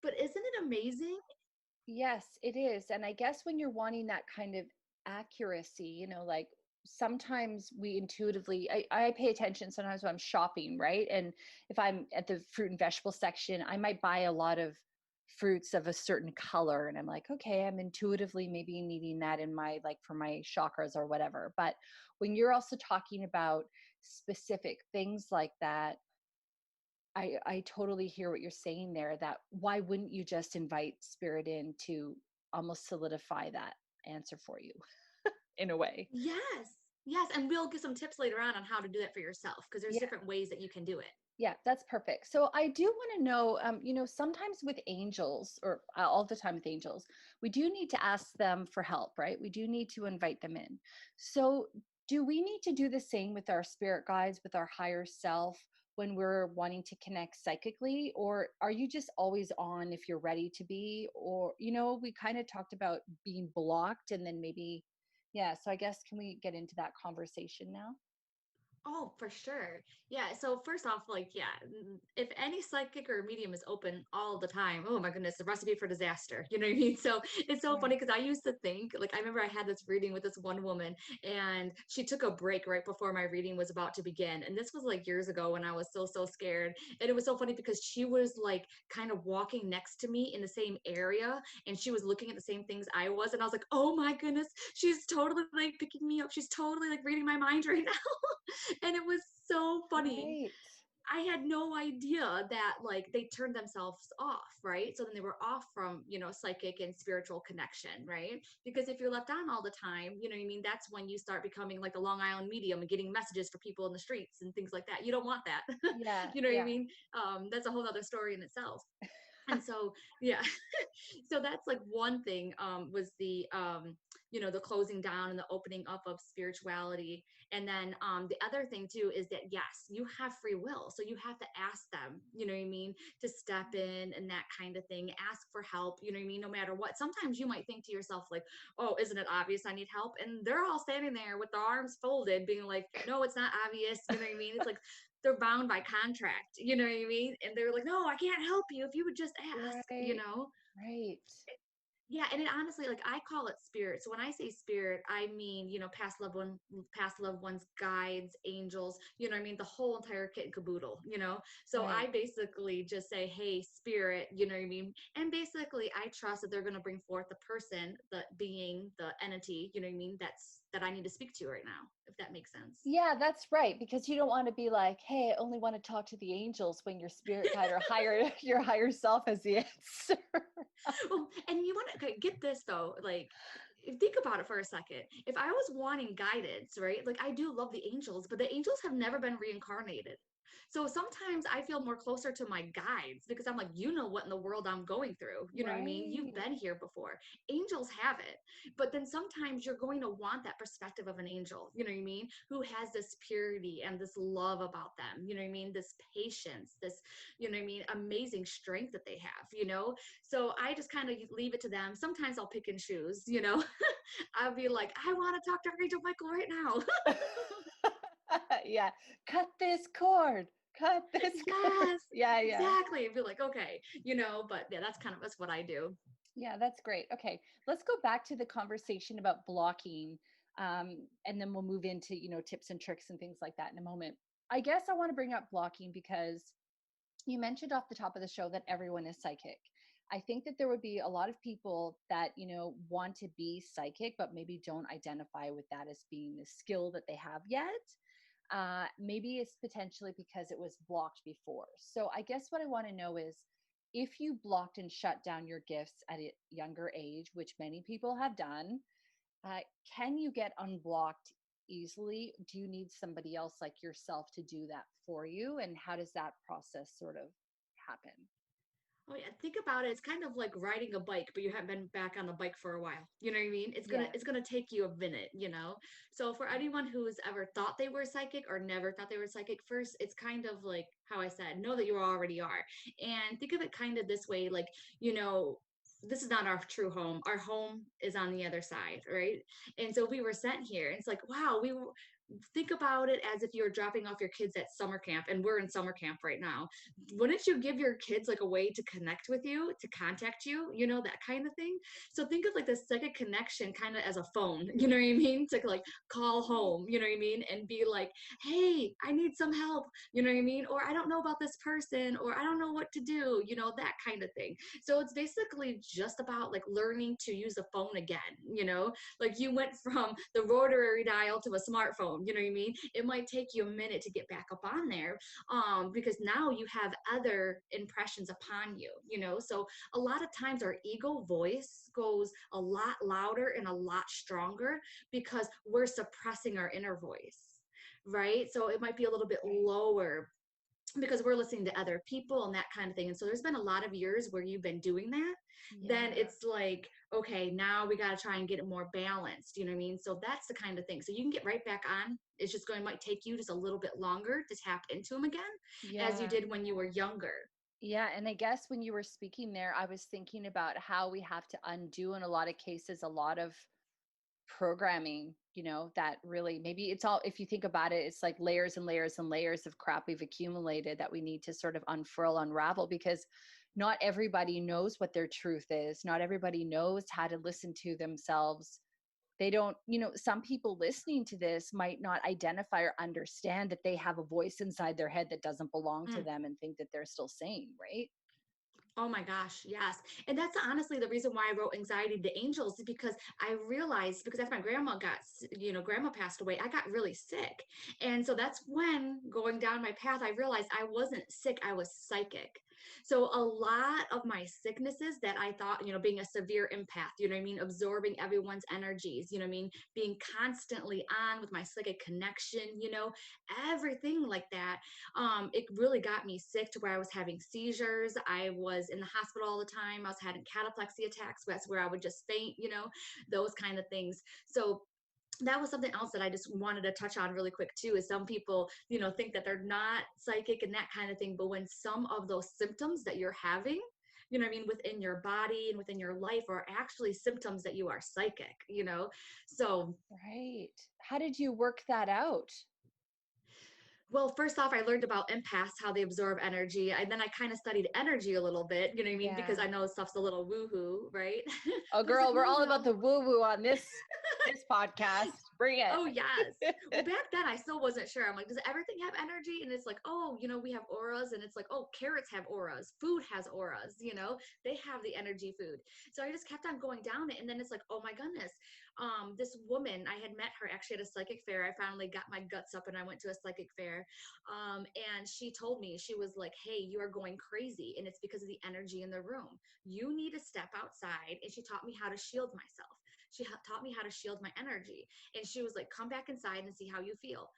but isn't it amazing? Yes, it is. And I guess when you're wanting that kind of accuracy, like sometimes we intuitively, I pay attention sometimes when I'm shopping, right? And if I'm at the fruit and vegetable section, I might buy a lot of fruits of a certain color. And I'm like, okay, I'm intuitively maybe needing that in my, like for my chakras or whatever. But when you're also talking about specific things like that, I totally hear what you're saying there, that why wouldn't you just invite spirit in to almost solidify that answer for you in a way? Yes. Yes. And we'll get some tips later on how to do that for yourself because there's Yeah. different ways that you can do it. Yeah, that's perfect. So I do want to know, sometimes with angels, or all the time with angels, we do need to ask them for help, right? We do need to invite them in. So do we need to do the same with our spirit guides, with our higher self when we're wanting to connect psychically? Or are you just always on if you're ready to be? Or, we kind of talked about being blocked and then maybe, yeah. So I guess can we get into that conversation now? Oh, for sure. Yeah. So first off, like, yeah, if any psychic or medium is open all the time, oh my goodness, the recipe for disaster. You know what I mean? So it's so funny Right. because I used to think, like, I remember I had this reading with this one woman, and she took a break right before my reading was about to begin. And this was like years ago when I was so scared. And it was so funny because she was like kind of walking next to me in the same area, and she was looking at the same things I was. And I was like, oh my goodness, she's totally like picking me up. She's totally like reading my mind right now. And it was so funny. Right. I had no idea that like they turned themselves off, right? So then they were off from, psychic and spiritual connection, right? Because if you're left on all the time, you know what I mean? That's when you start becoming like a Long Island medium and getting messages for people in the streets and things like that. You don't want that. Yeah. You know what I Yeah. mean? That's a whole other story in itself. And so, yeah, so that's like one thing, was the closing down and the opening up of spirituality. And then the other thing too is that yes, you have free will, so you have to ask them, you know what I mean, to step in and that kind of thing, ask for help, you know what I mean, no matter what. Sometimes you might think to yourself like, oh, isn't it obvious I need help? And they're all standing there with their arms folded being like, no, it's not obvious, you know what I mean. It's like they're bound by contract, you know what I mean, and they're like, no, I can't help you if you would just ask, you Right. know. Right. Yeah, and it honestly, like I call it spirit. So when I say spirit, I mean, past loved ones, guides, angels, you know what I mean, the whole entire kit and caboodle, you know. So I Right. basically just say, hey, spirit, you know what I mean? And basically I trust that they're gonna bring forth the person, the being, the entity, you know what I mean, that I need to speak to right now, if that makes sense. Yeah, that's right. Because you don't want to be like, hey, I only want to talk to the angels when your spirit guide or higher your higher self has the answer. Well, and you want to, okay, get this though, like think about it for a second. If I was wanting guidance, right? Like I do love the angels, but the angels have never been reincarnated. So sometimes I feel more closer to my guides because I'm like, you know what in the world I'm going through. You know what I mean? You've Right. been here before. Angels have it. But then sometimes you're going to want that perspective of an angel, you know what I mean? Who has this purity and this love about them, you know what I mean? This patience, this, you know what I mean? Amazing strength that they have, you know? So I just kind of leave it to them. Sometimes I'll pick and choose, you know. I'll be like, I want to talk to Archangel Michael right now. Yeah. Cut this cord. Cut this cord. Yes, Yeah, yeah. exactly. I'd be like, okay, but yeah, that's what I do. Yeah, that's great. Okay, let's go back to the conversation about blocking, and then we'll move into tips and tricks and things like that in a moment. I guess I want to bring up blocking because you mentioned off the top of the show that everyone is psychic. I think that there would be a lot of people that want to be psychic, but maybe don't identify with that as being the skill that they have yet. Maybe it's potentially because it was blocked before. So I guess what I want to know is if you blocked and shut down your gifts at a younger age, which many people have done, can you get unblocked easily? Do you need somebody else like yourself to do that for you? And how does that process sort of happen? Oh yeah, think about it. It's kind of like riding a bike, but you haven't been back on the bike for a while. You know what I mean? It's gonna Yeah. it's gonna take you a minute, you know. So for anyone who's ever thought they were psychic or never thought they were psychic, first it's kind of like how I said, know that you already are. And think of it kind of this way, like, you know, this is not our true home. Our home is on the other side, right? And so we were sent here. And it's like, wow, think about it as if you were dropping off your kids at summer camp, and we're in summer camp right now. Wouldn't you give your kids like a way to connect with you, to contact you, that kind of thing? So think of like the second connection kind of as a phone, you know what I mean, to like call home, you know what I mean, and be like, hey, I need some help, you know what I mean, or I don't know about this person, or I don't know what to do, that kind of thing. So it's basically just about like learning to use a phone again, like you went from the rotary dial to a smartphone, you know what I mean? It might take you a minute to get back up on there, because now you have other impressions upon you, So a lot of times our ego voice goes a lot louder and a lot stronger because we're suppressing our inner voice, right? So it might be a little bit Right. lower because we're listening to other people and that kind of thing. And so there's been a lot of years where you've been doing that. Then Yeah. it's like, okay, now we got to try and get it more balanced. You know what I mean? So that's the kind of thing. So you can get right back on. It's just might take you just a little bit longer to tap into them again, as you Yeah. did when you were younger. Yeah. And I guess when you were speaking there, I was thinking about how we have to undo in a lot of cases a lot of programming, that really, maybe it's all, if you think about it, it's like layers and layers and layers of crap we've accumulated that we need to sort of unfurl, unravel, because not everybody knows what their truth is. Not everybody knows how to listen to themselves. They don't, some people listening to this might not identify or understand that they have a voice inside their head that doesn't belong to Mm. them and think that they're still sane, right? Oh my gosh, yes. And that's honestly the reason why I wrote Anxiety to Angels, is because I realized, because after my grandma grandma passed away, I got really sick. And so that's when, going down my path, I realized I wasn't sick, I was psychic. So a lot of my sicknesses that I thought, being a severe empath, you know what I mean, absorbing everyone's energies, you know what I mean, being constantly on with my psychic connection, everything like that, it really got me sick to where I was having seizures. I was in the hospital all the time. I was having cataplexy attacks. That's where I would just faint, those kind of things. So that was something else that I just wanted to touch on really quick too, is some people, think that they're not psychic and that kind of thing. But when some of those symptoms that you're having, within your body and within your life, are actually symptoms that you are psychic, So Right. How did you work that out? well, first off, I learned about empaths, how they absorb energy. And then I kind of studied energy a little bit, you know what I mean? Because I Yeah. know stuff's a little woohoo, right? Oh, But it's like, girl, we're no, all about no. the woo woo on this podcast. Bring Oh, it. yes. Well, back then I still wasn't sure. I'm like, does everything have energy? And it's like, oh, we have auras. And it's like, oh, carrots have auras. Food has auras, they have the energy food. So I just kept on going down it. And then it's like, oh my goodness. This woman, I had met her actually at a psychic fair. I finally got my guts up and I went to a psychic fair. And she told me, she was like, hey, you are going crazy. And it's because of the energy in the room. You need to step outside. And she taught me how to shield myself. She taught me how to shield my energy. And she was like, come back inside and see how you feel.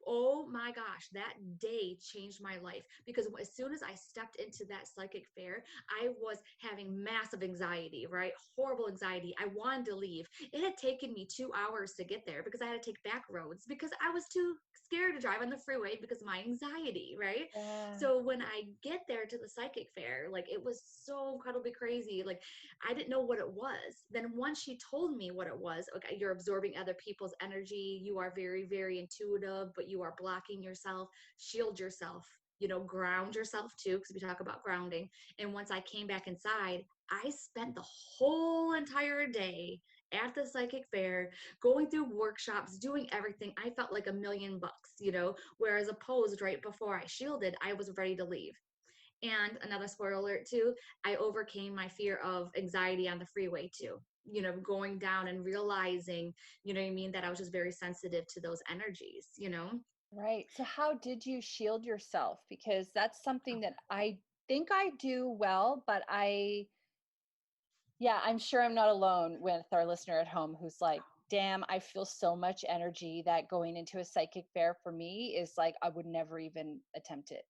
Oh my gosh, that day changed my life, because as soon as I stepped into that psychic fair, I was having massive anxiety, right? Horrible anxiety. I wanted to leave. It had taken me 2 hours to get there because I had to take back roads because I was too scared to drive on the freeway because of my anxiety, right? Yeah. So when I get there to the psychic fair, like, it was so incredibly crazy. Like, I didn't know what it was. Then once she told me what it was, okay, you're absorbing other people's energy. You are very, very intuitive, but you are blocking yourself. Shield yourself, ground yourself too, because we talk about grounding. And once I came back inside, I spent the whole entire day at the psychic fair, going through workshops, doing everything. I felt like $1,000,000, whereas opposed right before I shielded, I was ready to leave. And another spoiler alert too, I overcame my fear of anxiety on the freeway too. Going down and realizing, what I mean, that I was just very sensitive to those energies. Right. So how did you shield yourself? Because that's something that I think I do well, but yeah, I'm sure I'm not alone with our listener at home who's like, damn, I feel so much energy that going into a psychic fair for me is like, I would never even attempt it.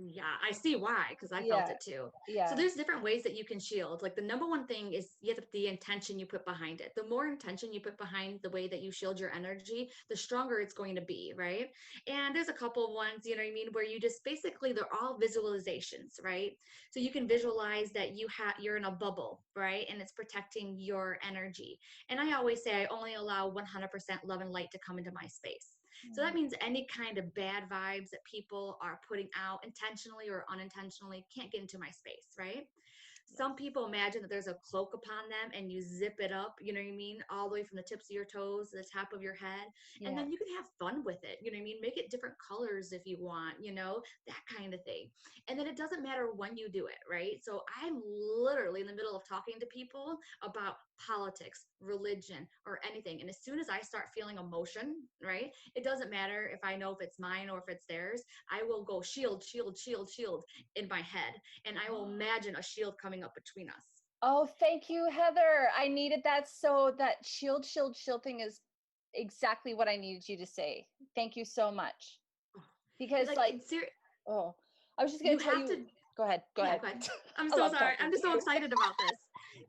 Yeah, I see why, because I felt Yeah. it too. So Yeah. there's different ways that you can shield. Like, the number one thing is, you have the intention you put behind it. The more intention you put behind the way that you shield your energy, the stronger it's going to be, right? And there's a couple of ones, you know what I mean, where you just basically, they're all visualizations, right? So you can visualize that you're in a bubble, right? And it's protecting your energy. And I always say I only allow 100% love and light to come into my space. So that Mm, means any kind of bad vibes that people are putting out intentionally or unintentionally can't get into my space, right? Some yes. people imagine that there's a cloak upon them and you zip it up, you know what I mean? All the way from the tips of your toes to the top of your head. And Yeah. then you can have fun with it, you know what I mean? Make it different colors if you want, that kind of thing. And then it doesn't matter when you do it, right? So I'm literally in the middle of talking to people about politics, religion, or anything. And as soon as I start feeling emotion, right? It doesn't matter if I know if it's mine or if it's theirs. I will go shield, shield, shield, shield in my head. And I will imagine a shield coming up between us. Oh, thank you, Heather. I needed that. So that shield, shield, shield thing is exactly what I needed you to say. Thank you so much. Because Like, like, it's serious. oh, I was just going You to tell have you, to. go ahead. Go Yeah, ahead. go ahead. I'm I so love sorry. talking I'm to just so you. excited about this.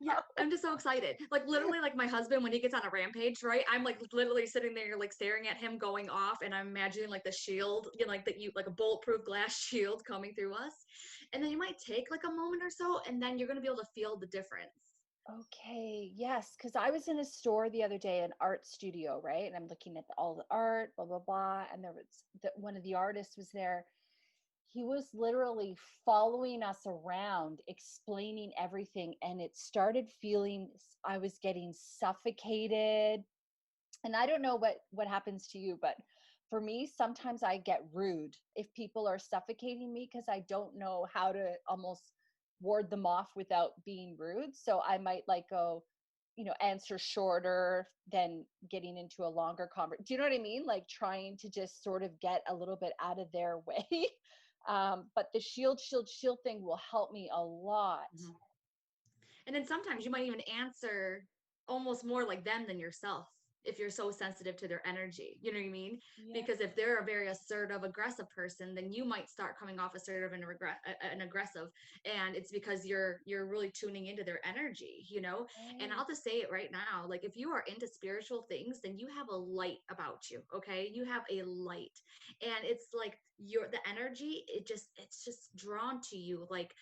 Yeah, I'm just so excited. Like, literally, like, my husband, when he gets on a rampage, right? I'm like literally sitting there, like, staring at him going off, and I'm imagining like the shield, like, that you, like, a bulletproof glass shield coming through us. And then you might take like a moment or so, and then you're gonna be able to feel the difference. Okay, yes, because I was in a store the other day, an art studio, right? And I'm looking at all the art, blah blah blah, and there was one of the artists was there. He was literally following us around, explaining everything, and it started feeling I was getting suffocated. And I don't know what happens to you, but for me, sometimes I get rude if people are suffocating me because I don't know how to almost ward them off without being rude. So I might like go, answer shorter than getting into a longer conversation. Do you know what I mean? Like trying to just sort of get a little bit out of their way. But the shield thing will help me a lot. Mhm. And then sometimes you might even answer almost more like them than yourself if you're so sensitive to their energy. You know what I mean? Yeah. Because if they're a very assertive, aggressive person, then you might start coming off assertive and aggressive, and it's because you're really tuning into their energy. And Right. I'll just say it right now: like if you are into spiritual things, then you have a light about you. Okay, you have a light, and it's like the energy. It's just drawn to you like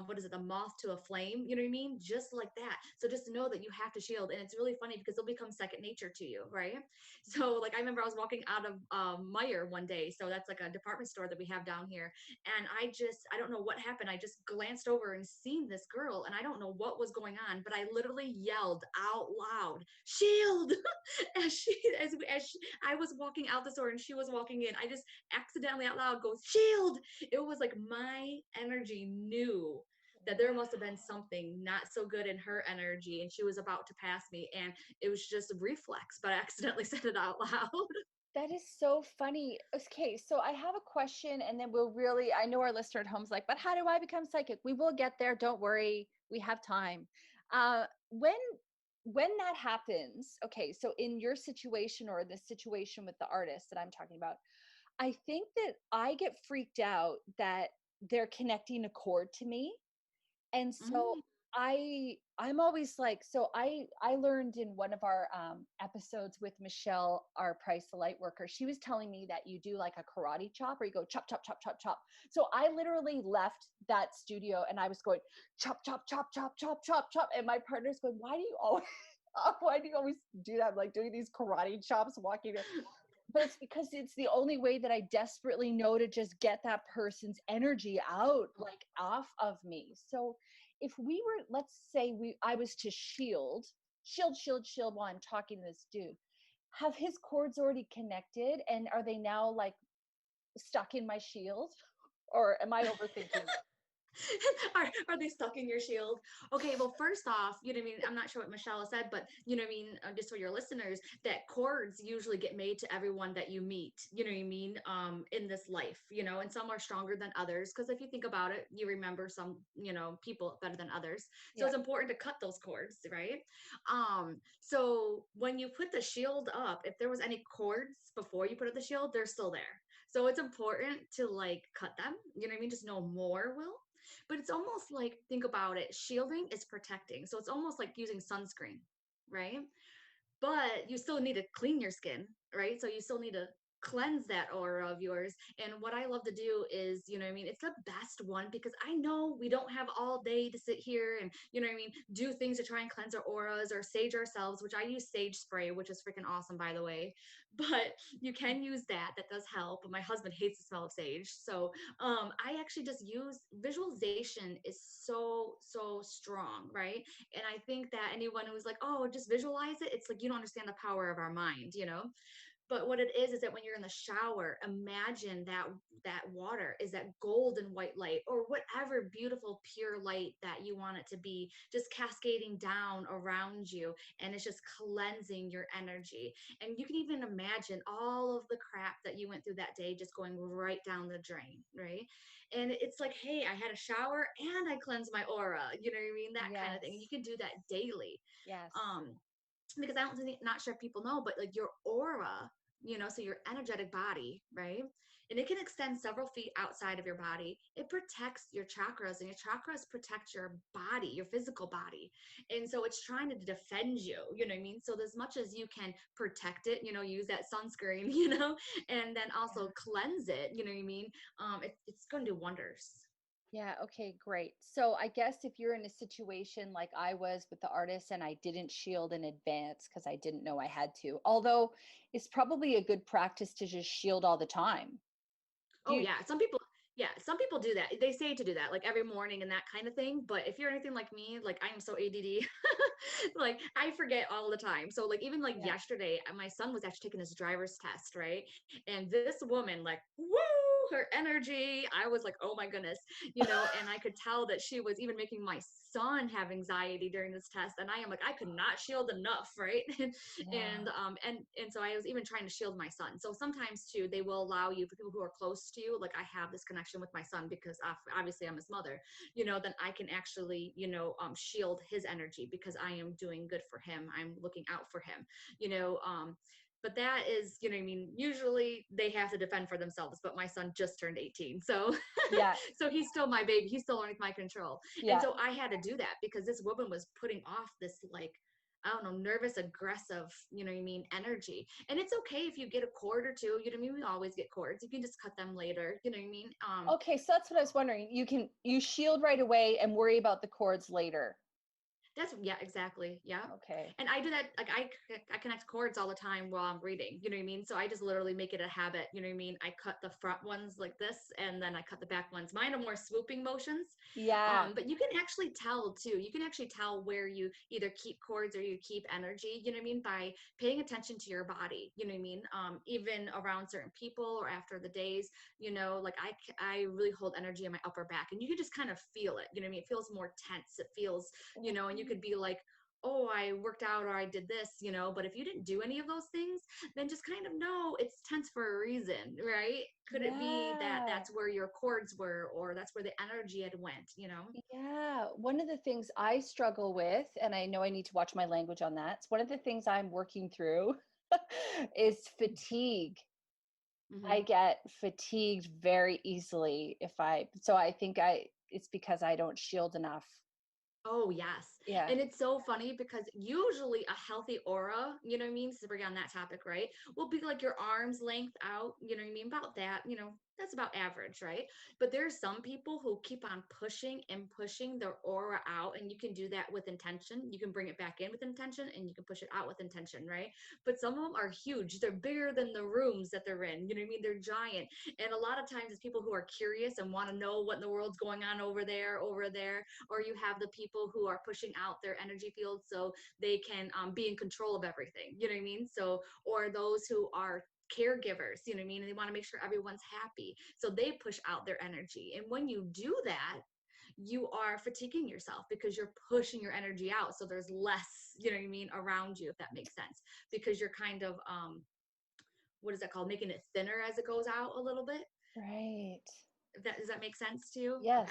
what is it, the moth to a flame, you know what I mean? Just like that. So just know that you have to shield. And it's really funny because it'll become second nature to you, right? So like I remember I was walking out of Meyer one day. So that's like a department store that we have down here. And I don't know what happened. I just glanced over and seen this girl and I don't know what was going on, but I literally yelled out loud, shield, I was walking out the store and she was walking in. I just accidentally out loud goes, shield. It was like my energy knew that there Wow. must have been something not so good in her energy and she was about to pass me, and it was just a reflex, but I accidentally said it out loud. That is so funny. Okay, so I have a question, and then I know our listener at home's like, but how do I become psychic? We will get there. Don't worry. We have time. When that happens, okay, so in your situation or the situation with the artist that I'm talking about, I think that I get freaked out that they're connecting a chord to me. And so Mm. I'm always like, so I learned in one of our episodes with Michelle, our price the light worker, she was telling me that you do like a karate chop, or you go chop chop chop chop chop. So I literally left that studio and I was going chop chop chop chop chop chop chop, and my partner's going, why do you always why do you always do that? I'm like doing these karate chops, walking around. But it's because it's the only way that I desperately know to just get that person's energy out, like off of me. So if we were, let's say I was to shield while I'm talking to this dude, have his cords already connected and are they now like stuck in my shield? Or am I overthinking it? Are they stuck in your shield? Okay, well, first off, you know what I mean? I'm not sure what Michelle said, but you know what I mean? Just for your listeners, that cords usually get made to everyone that you meet, you know what I mean? In this life, and some are stronger than others. Because if you think about it, you remember some, people better than others. So Yeah. it's important to cut those cords, right? So when you put the shield up, if there was any cords before you put up the shield, they're still there. So it's important to like cut them, you know what I mean? Just know more will. But it's almost like, think about it, shielding is protecting. So it's almost like using sunscreen, right? But you still need to clean your skin, right? So you still need to cleanse that aura of yours. And what I love to do is, you know what I mean? It's the best one because I know we don't have all day to sit here and, you know what I mean, do things to try and cleanse our auras or sage ourselves, which I use sage spray, which is freaking awesome, by the way. But you can use that. That does help. But my husband hates the smell of sage. So I actually just use visualization is so strong, right? And I think that anyone who's like, oh, just visualize it, it's like you don't understand the power of our mind. But what it is that when you're in the shower, imagine that water is that golden white light or whatever beautiful pure light that you want it to be, just cascading down around you, and it's just cleansing your energy. And you can even imagine all of the crap that you went through that day just going right down the drain, right? And it's like, hey, I had a shower and I cleansed my aura, you know what I mean? That kind of thing. You Yes. can do that daily. Yes. um because I don't think, not sure if people know, but like your aura, so your energetic body, right? And it can extend several feet outside of your body. It protects your chakras, and your chakras protect your body, your physical body. And so it's trying to defend you, you know what I mean? So as much as you can protect it, use that sunscreen, and then Yeah. also cleanse it, you know what I mean? It's going to do wonders. Yeah, okay, great. So I guess if you're in a situation like I was with the artist and I didn't shield in advance because I didn't know I had to, although it's probably a good practice to just shield all the time. Do Oh you yeah, some people do that. They say to do that like every morning and that kind of thing. But if you're anything like me, like I am so ADD, like I forget all the time. So like even like yeah. yesterday, my son was actually taking his driver's test, right? And this woman, like, woo, her energy. I was like, oh my goodness, and I could tell that she was even making my son have anxiety during this test. And I am like, I could not shield enough, right? and Yeah. and so I was even trying to shield my son. So sometimes too, they will allow you, for people who are close to you, like I have this connection with my son because obviously I'm his mother, then I can actually, shield his energy because I am doing good for him. I'm looking out for him, you know. But that is, what I mean, usually they have to defend for themselves, but my son just turned 18. So Yeah. so he's still my baby. He's still underneath my control. And Yeah. so I had to do that because this woman was putting off this, like, I don't know, nervous, aggressive, energy. And it's okay if you get a cord or two, we always get cords. You can just cut them later, you know what I mean? Okay, so that's what I was wondering. You shield right away and worry about the cords later. That's yeah, exactly. Yeah. Okay. And I do that, like I connect cords all the time while I'm reading, you know what I mean? So I just literally make it a habit, you know what I mean? I cut the front ones like this and then I cut the back ones. Mine are more swooping motions. Yeah. But you can actually tell too. You can actually tell where you either keep cords or you keep energy, you know what I mean, by paying attention to your body, you know what I mean? Even around certain people or after the days, like I really hold energy in my upper back and you can just kind of feel it, you know what I mean? It feels more tense. It feels, and you could be like, oh, I worked out or I did this, but if you didn't do any of those things, then just kind of know it's tense for a reason, right? Could it be that Yeah. that's where your cords were or that's where the energy had went? Yeah. One of the things I struggle with, and I know I need to watch my language on that. It's one of the things I'm working through is fatigue. I Hmm. get fatigued very easily so I think it's because I don't shield enough. Oh, yes. Yeah. And it's so funny because usually a healthy aura, you know what I mean? To bring on that topic, right? Will be like your arms length out, you know what I mean? About that, that's about average, right? But there's some people who keep on pushing and pushing their aura out, and you can do that with intention. You can bring it back in with intention and you can push it out with intention, right? But some of them are huge. They're bigger than the rooms that they're in. You know what I mean? They're giant. And a lot of times it's people who are curious and want to know what in the world's going on over there, or you have the people who are pushing out their energy field so they can be in control of everything, you know what I mean? So, or those who are caregivers, you know what I mean, and they want to make sure everyone's happy, so they push out their energy. And when you do that, you are fatiguing yourself because you're pushing your energy out, so there's less, you know what I mean, around you, if that makes sense, because you're kind of what is that called, making it thinner as it goes out a little bit. Right. If that, does that make sense to you? Okay. Yes.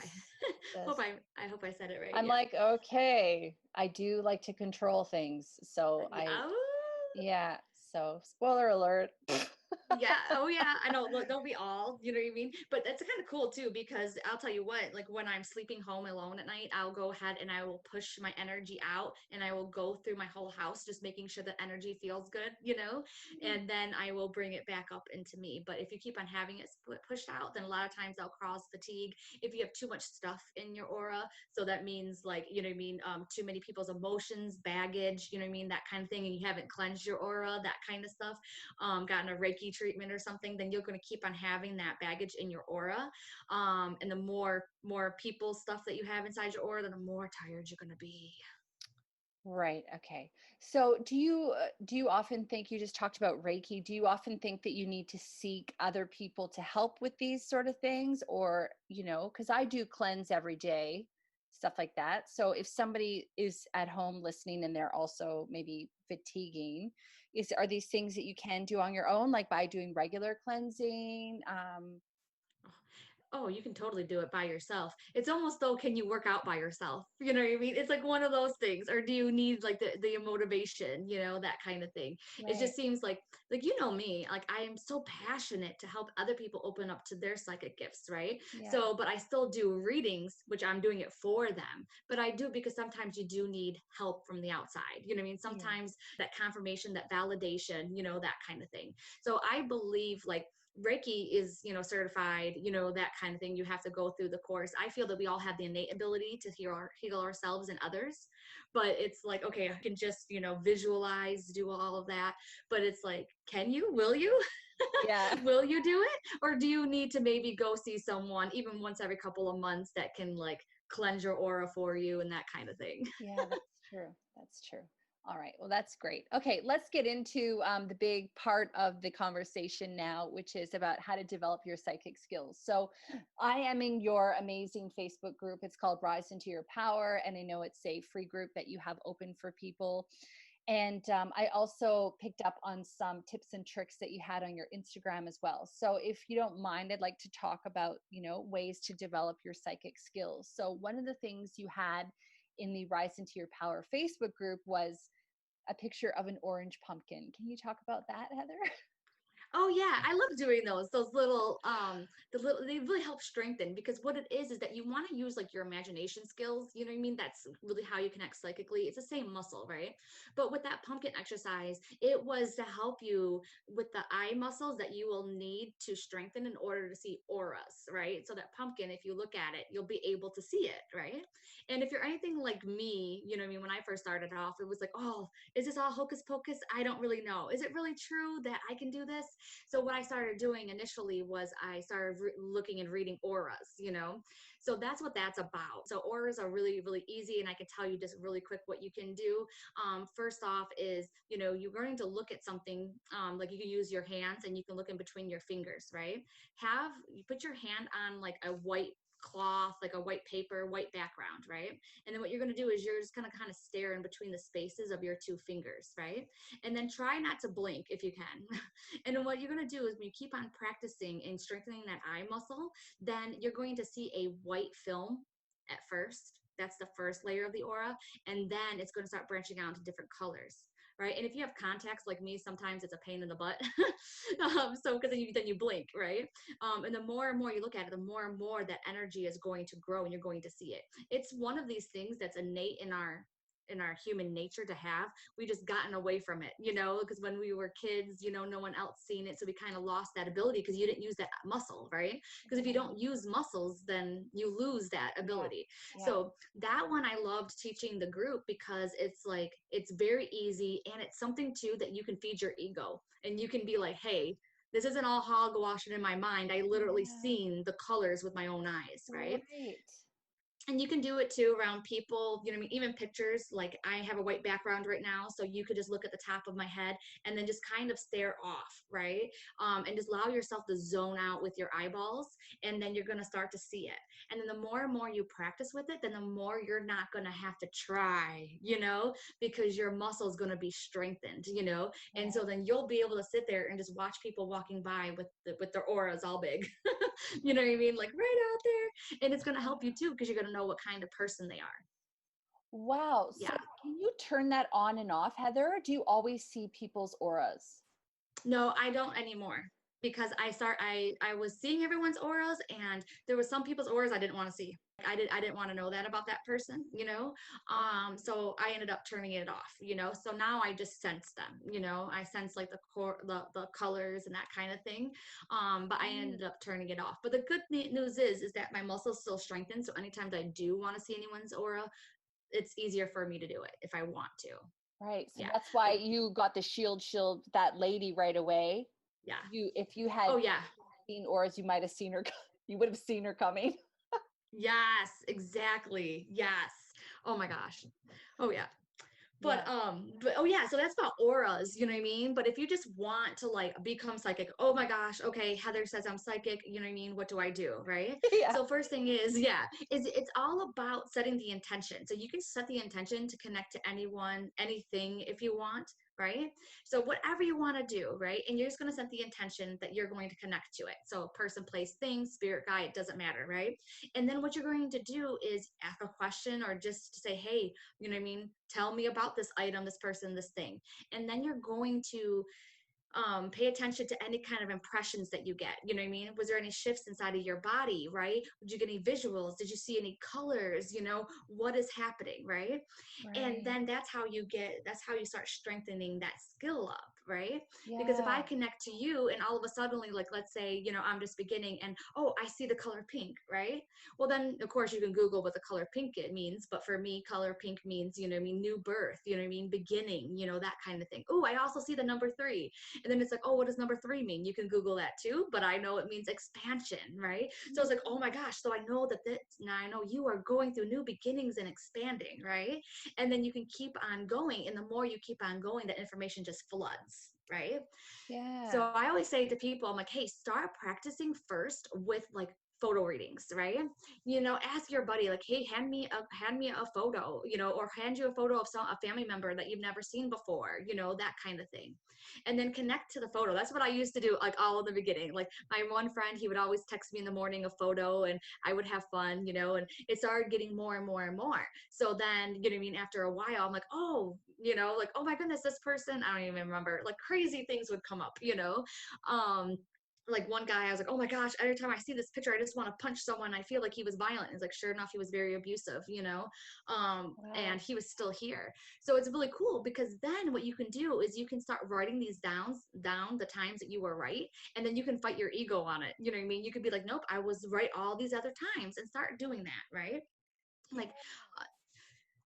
hope Yes. I hope I said it right. I'm Yeah. like, okay, I do like to control things. So Yeah. yeah. So spoiler alert. Yeah. Oh, yeah. I know. Look, don't be all, you know what I mean? But that's kind of cool too, because I'll tell you what, like when I'm sleeping home alone at night, I'll go ahead and I will push my energy out and I will go through my whole house, just making sure that energy feels good, and then I will bring it back up into me. But if you keep on having it pushed out, then a lot of times I'll cause fatigue if you have too much stuff in your aura. So that means, like, you know what I mean? Too many people's emotions, baggage, you know what I mean? That kind of thing. And you haven't cleansed your aura, that kind of stuff, gotten a Reiki treatment or something, then you're going to keep on having that baggage in your aura. And the more people stuff that you have inside your aura, then the more tired you're going to be. Right. Okay. So do you often think, you just talked about Reiki, do you often think that you need to seek other people to help with these sort of things, or, cuz I do cleanse every day, stuff like that. So if somebody is at home listening and they're also maybe fatiguing, are these things that you can do on your own, like by doing regular cleansing? Oh, you can totally do it by yourself. It's almost though, can you work out by yourself? You know what I mean? It's like one of those things. Or do you need like the motivation, that kind of thing? It Right. just seems like me, like I am so passionate to help other people open up to their psychic gifts, right? Yeah. So, but I still do readings, which I'm doing it for them. But I do because sometimes you do need help from the outside. You know what I mean? Yeah. Sometimes that confirmation, that validation, that kind of thing. So I believe like Reiki is, certified, that kind of thing. You have to go through the course. I feel that we all have the innate ability to heal ourselves and others, but it's like, okay, I can just, visualize, do all of that. But it's like, can you, will you? Yeah. Will you do it? Or do you need to maybe go see someone even once every couple of months that can like cleanse your aura for you and that kind of thing? Yeah, that's true. That's true. All right. Well, that's great. Okay, let's get into the big part of the conversation now, which is about how to develop your psychic skills. So, I am in your amazing Facebook group. It's called Rise into Your Power. And I know it's a free group that you have open for people. And I also picked up on some tips and tricks that you had on your Instagram as well. So if you don't mind, I'd like to talk about, ways to develop your psychic skills. So one of the things you had in the Rise into Your Power Facebook group was a picture of an orange pumpkin. Can you talk about that, Heather? Oh yeah, I love doing those little they really help strengthen, because what it is that you want to use like your imagination skills, you know what I mean? That's really how you connect psychically. It's the same muscle, right? But with that pumpkin exercise, it was to help you with the eye muscles that you will need to strengthen in order to see auras, right? So that pumpkin, if you look at it, you'll be able to see it, right? And if you're anything like me, you know what I mean, when I first started off, it was like, oh, is this all hocus pocus? I don't really know. Is it really true that I can do this? So what I started doing initially was I started looking and reading auras, so that's what that's about. So auras are really, really easy. And I can tell you just really quick what you can do. First off is, you're going to look at something, like you can use your hands and you can look in between your fingers, right? You put your hand on like a white cloth, like a white paper, white background, right? And then what you're going to do is you're just going to kind of stare in between the spaces of your two fingers, right? And then try not to blink if you can. And then what you're going to do is when you keep on practicing and strengthening that eye muscle, then you're going to see a white film at first. That's the first layer of the aura. And then it's going to start branching out into different colors. Right. And if you have contacts like me, sometimes it's a pain in the butt. So because then you blink, right? And the more and more you look at it, the more and more that energy is going to grow and you're going to see it. It's one of these things that's innate in our human nature to have. We just gotten away from it, because when we were kids, no one else seen it, so we kind of lost that ability because you didn't use that muscle, right? Because if you don't use muscles, then you lose that Yeah. ability. Yeah. So that one I loved teaching the group because it's like it's very easy, and it's something too that you can feed your ego, and you can be like, hey, this isn't all hogwashing in my mind. I literally Yeah. seen the colors with my own eyes, right? Right. And you can do it too around people, I mean, even pictures. Like I have a white background right now, so you could just look at the top of my head and then just kind of stare off, right? And just allow yourself to zone out with your eyeballs, and then you're going to start to see it. And then the more and more you practice with it, then the more you're not going to have to try, because your muscle is going to be strengthened, and Yeah. so then you'll be able to sit there and just watch people walking by with their auras all big. You know what I mean? Like right out there. And it's going to help you too, because you're going to know what kind of person they are. Wow. So Yeah. can you turn that on and off, Heather? Or do you always see people's auras? No, I don't anymore, because I was seeing everyone's auras, and there was some people's auras I didn't want to see. I didn't want to know that about that person, so I ended up turning it off, so now I just sense them, I sense like the colors and that kind of thing. But I Right. ended up turning it off. But the good news is that my muscles still strengthen, so anytime that I do want to see anyone's aura, it's easier for me to do it if I want to. Right. So Yeah. that's why Like, you got the shield that lady right away. yeah. If you had Oh yeah. seen auras, you might have seen her, you would have seen her coming. Yes, exactly. Yes. Oh my gosh. Oh yeah. Yeah. But oh yeah, so that's about auras, you know what I mean? But if you just want to like become psychic, oh my gosh, okay, Heather says I'm psychic, you know what I mean? What do I do, right? Yeah. So first thing is, yeah, is it's all about setting the intention. So you can set the intention to connect to anyone, anything if you want, right? So whatever you want to do, right? And you're just going to set the intention that you're going to connect to it. So person, place, thing, spirit guide, it doesn't matter, right? And then what you're going to do is ask a question, or just say, hey, you know what I mean? Tell me about this item, this person, this thing. And then you're going to Pay attention to any kind of impressions that you get. You know what I mean? Was there any shifts inside of your body, right? Did you get any visuals? Did you see any colors? What is happening, right? And Right. then that's how you start strengthening that skill up, right? Because if I Yeah. connect to you and all of a sudden, like, let's say, I'm just beginning and, oh, I see the color pink, right? Well, then of course you can Google what the color pink it means. But for me, color pink means, new birth, beginning, that kind of thing. Oh, I also see the number 3. And then it's like, oh, what does number 3 mean? You can Google that too, but I know it means expansion, right? So it's like, oh my gosh, so I know that now I know you are going through new beginnings and expanding, right? And then you can keep on going. And the more you keep on going, the information just floods, right? So Yeah. I always say to people, I'm like, hey, start practicing first with like photo readings, right? Ask your buddy, like, hey, hand me a photo, or hand you a photo of a family member that you've never seen before, that kind of thing. And then connect to the photo. That's what I used to do, like all in the beginning. Like my one friend, he would always text me in the morning a photo and I would have fun, and it started getting more and more and more. So then, after a while, I'm like, oh, like, oh my goodness, this person, I don't even remember, like crazy things would come up, um, like one guy, I was like, oh my gosh, every time I see this picture, I just want to punch someone. I feel like he was violent. It's like, sure enough, he was very abusive, Wow. and he was still here. So it's really cool because then what you can do is you can start writing these down the times that you were right. And then you can fight your ego on it. You know what I mean? You could be like, nope, I was right all these other times and start doing that, right? Yeah. Like,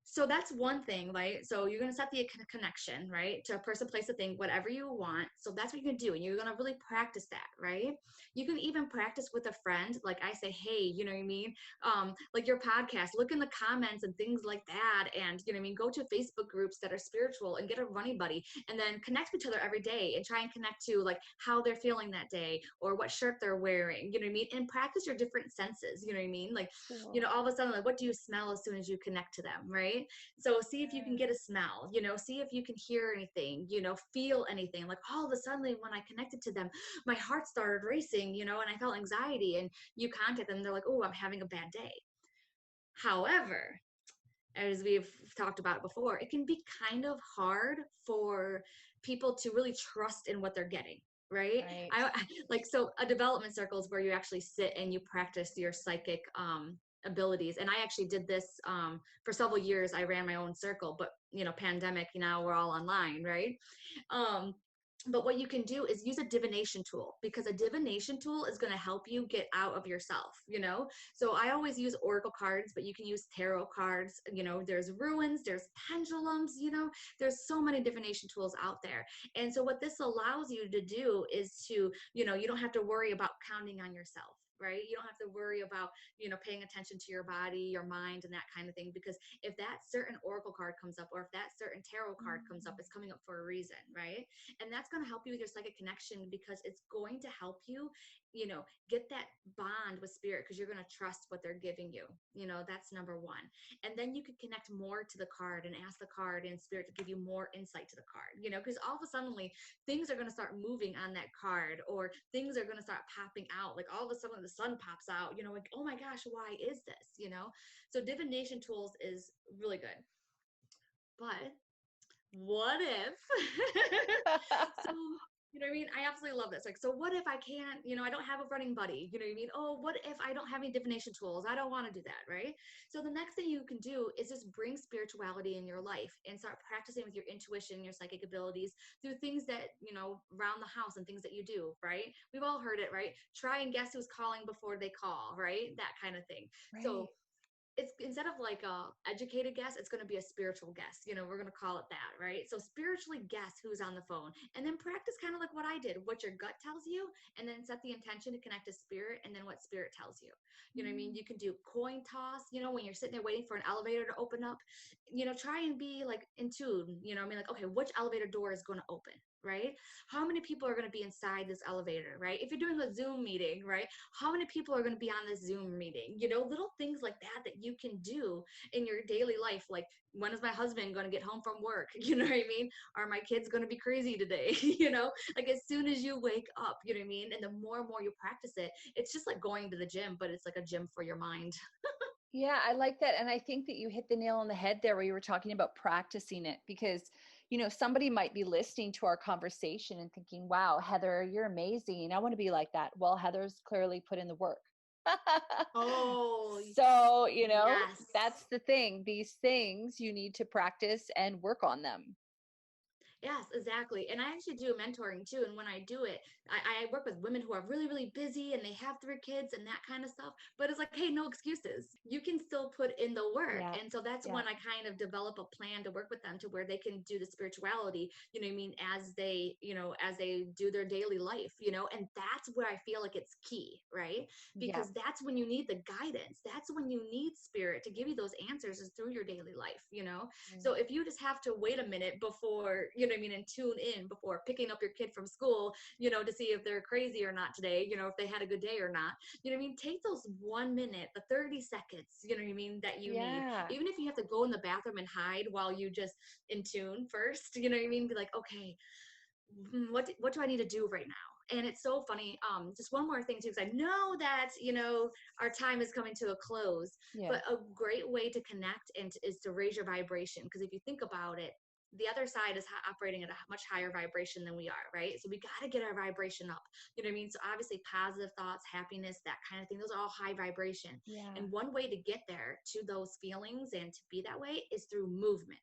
so that's one thing, right? So you're going to set the connection, right? To a person, place, a thing, whatever you want. So that's what you can do. And you're going to really practice that, right? You can even practice with a friend. Like I say, hey, you know what I mean? Like your podcast, look in the comments and things like that. And, you know what I mean? Go to Facebook groups that are spiritual and get a running buddy and then connect with each other every day and try and connect to like how they're feeling that day or what shirt they're wearing, you know what I mean? And practice your different senses, you know what I mean? Like, Cool. all of a sudden, like, what do you smell as soon as you connect to them, right? So see if you can Yeah. get a smell, see if you can hear anything, feel anything. Like all of a sudden, when I connected to them, my heart started racing, and I felt anxiety. And you contact them, they're like, oh, I'm having a bad day. However, as we've talked about before, it can be kind of hard for people to really trust in what they're getting. Right. Right. Like, so a development circle is where you actually sit and you practice your psychic abilities. And I actually did this for several years. I ran my own circle, but pandemic, now we're all online, right? Um, but what you can do is use a divination tool because a divination tool is going to help you get out of yourself. So I always use oracle cards, but you can use tarot cards. There's runes, there's pendulums, there's so many divination tools out there. And so what this allows you to do is to, you don't have to worry about counting on yourself, right? You don't have to worry about, paying attention to your body, your mind, and that kind of thing. Because if that certain oracle card comes up, or if that certain tarot card comes up, Mm. it's coming up for a reason, right? And that's going to help you with your psychic connection because it's going to help you, get that bond with spirit because you're going to trust what they're giving you. That's number one. And then you could connect more to the card and ask the card and spirit to give you more insight to the card, because all of a sudden things are going to start moving on that card or things are going to start popping out. Like all of a sudden the sun pops out, like, oh my gosh, why is this? So divination tools is really good. But what if so what I mean? I absolutely love this. Like, so what if I can't, I don't have a running buddy? You know what I mean? Oh, what if I don't have any divination tools? I don't want to do that, right? So the next thing you can do is just bring spirituality in your life and start practicing with your intuition, your psychic abilities through things that, around the house and things that you do, right? We've all heard it, right? Try and guess who's calling before they call, right? That kind of thing. So Right. it's instead of like a educated guess, it's going to be a spiritual guess. We're going to call it that, right? So spiritually guess who's on the phone and then practice kind of like what I did, what your gut tells you, and then set the intention to connect to spirit and then what spirit tells you. You know what I mean? Mm. You can do coin toss, when you're sitting there waiting for an elevator to open up, try and be like in tune, I mean, like, okay, which elevator door is going to open? Right? How many people are going to be inside this elevator, right? If you're doing a Zoom meeting, right? How many people are going to be on this Zoom meeting? Little things like that you can do in your daily life. Like, when is my husband going to get home from work? You know what I mean? Are my kids going to be crazy today? Like as soon as you wake up, you know what I mean? And the more and more you practice it, it's just like going to the gym, but it's like a gym for your mind. Yeah, I like that. And I think that you hit the nail on the head there where you were talking about practicing it because somebody might be listening to our conversation and thinking, wow, Heather, you're amazing. I want to be like that. Well, Heather's clearly put in the work. Oh, So, yes. that's the thing. These things you need to practice and work on them. Yes, exactly. And I actually do mentoring too. And when I do it, I work with women who are really, really busy and they have 3 kids and that kind of stuff. But it's like, hey, no excuses. You can still put in the work. Yeah. And so that's Yeah. when I kind of develop a plan to work with them to where they can do the spirituality, you know what I mean, as they do their daily life, and that's where I feel like it's key, right? Yeah. Because that's when you need the guidance. That's when you need spirit to give you those answers is through your daily life. Mm. So if you just have to wait a minute before, what I mean, and tune in before picking up your kid from school, to see if they're crazy or not today, if they had a good day or not, what I mean, take those 1 minute, the 30 seconds, what I mean, that you need, Yeah. even if you have to go in the bathroom and hide while you just in tune first, what I mean, be like, okay, what do I need to do right now? And it's so funny. Just one more thing too, because I know that our time is coming to a close. Yeah. But a great way to connect is to raise your vibration. Because if you think about it, the other side is operating at a much higher vibration than we are, right? So we got to get our vibration up. You know what I mean? So obviously, positive thoughts, happiness, that kind of thing, those are all high vibration. Yeah. And one way to get there to those feelings and to be that way is through movement.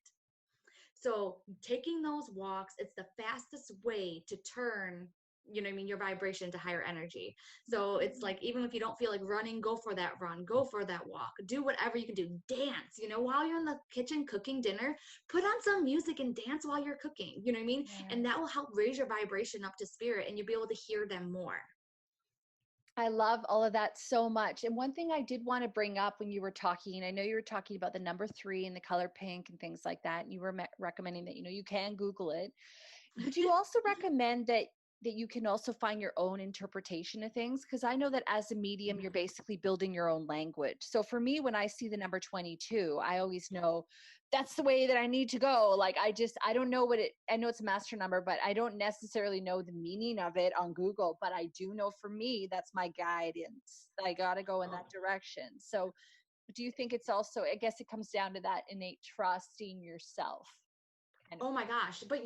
So taking those walks, it's the fastest way to turn, what I mean, your vibration to higher energy. So it's Mhm. like, even if you don't feel like running, go for that run, go for that walk, do whatever you can do, dance, while you're in the kitchen cooking dinner, put on some music and dance while you're cooking, you know what I mean? And Yes. that will help raise your vibration up to spirit and you'll be able to hear them more. I love all of that so much. And one thing I did want to bring up when you were talking, I know you were talking about the number 3 and the color pink and things like that. And you were recommending that, you can Google it. Would you also recommend that you can also find your own interpretation of things? Because I know that as a medium, you're basically building your own language. So for me, when I see the number 22, I always know that's the way that I need to go. Like I don't know I know it's a master number, but I don't necessarily know the meaning of it on Google. But I do know for me, that's my guidance. I got to go in Oh. that direction. So do you think it's also, I guess it comes down to that innate trusting yourself kind of Oh my thing? gosh, but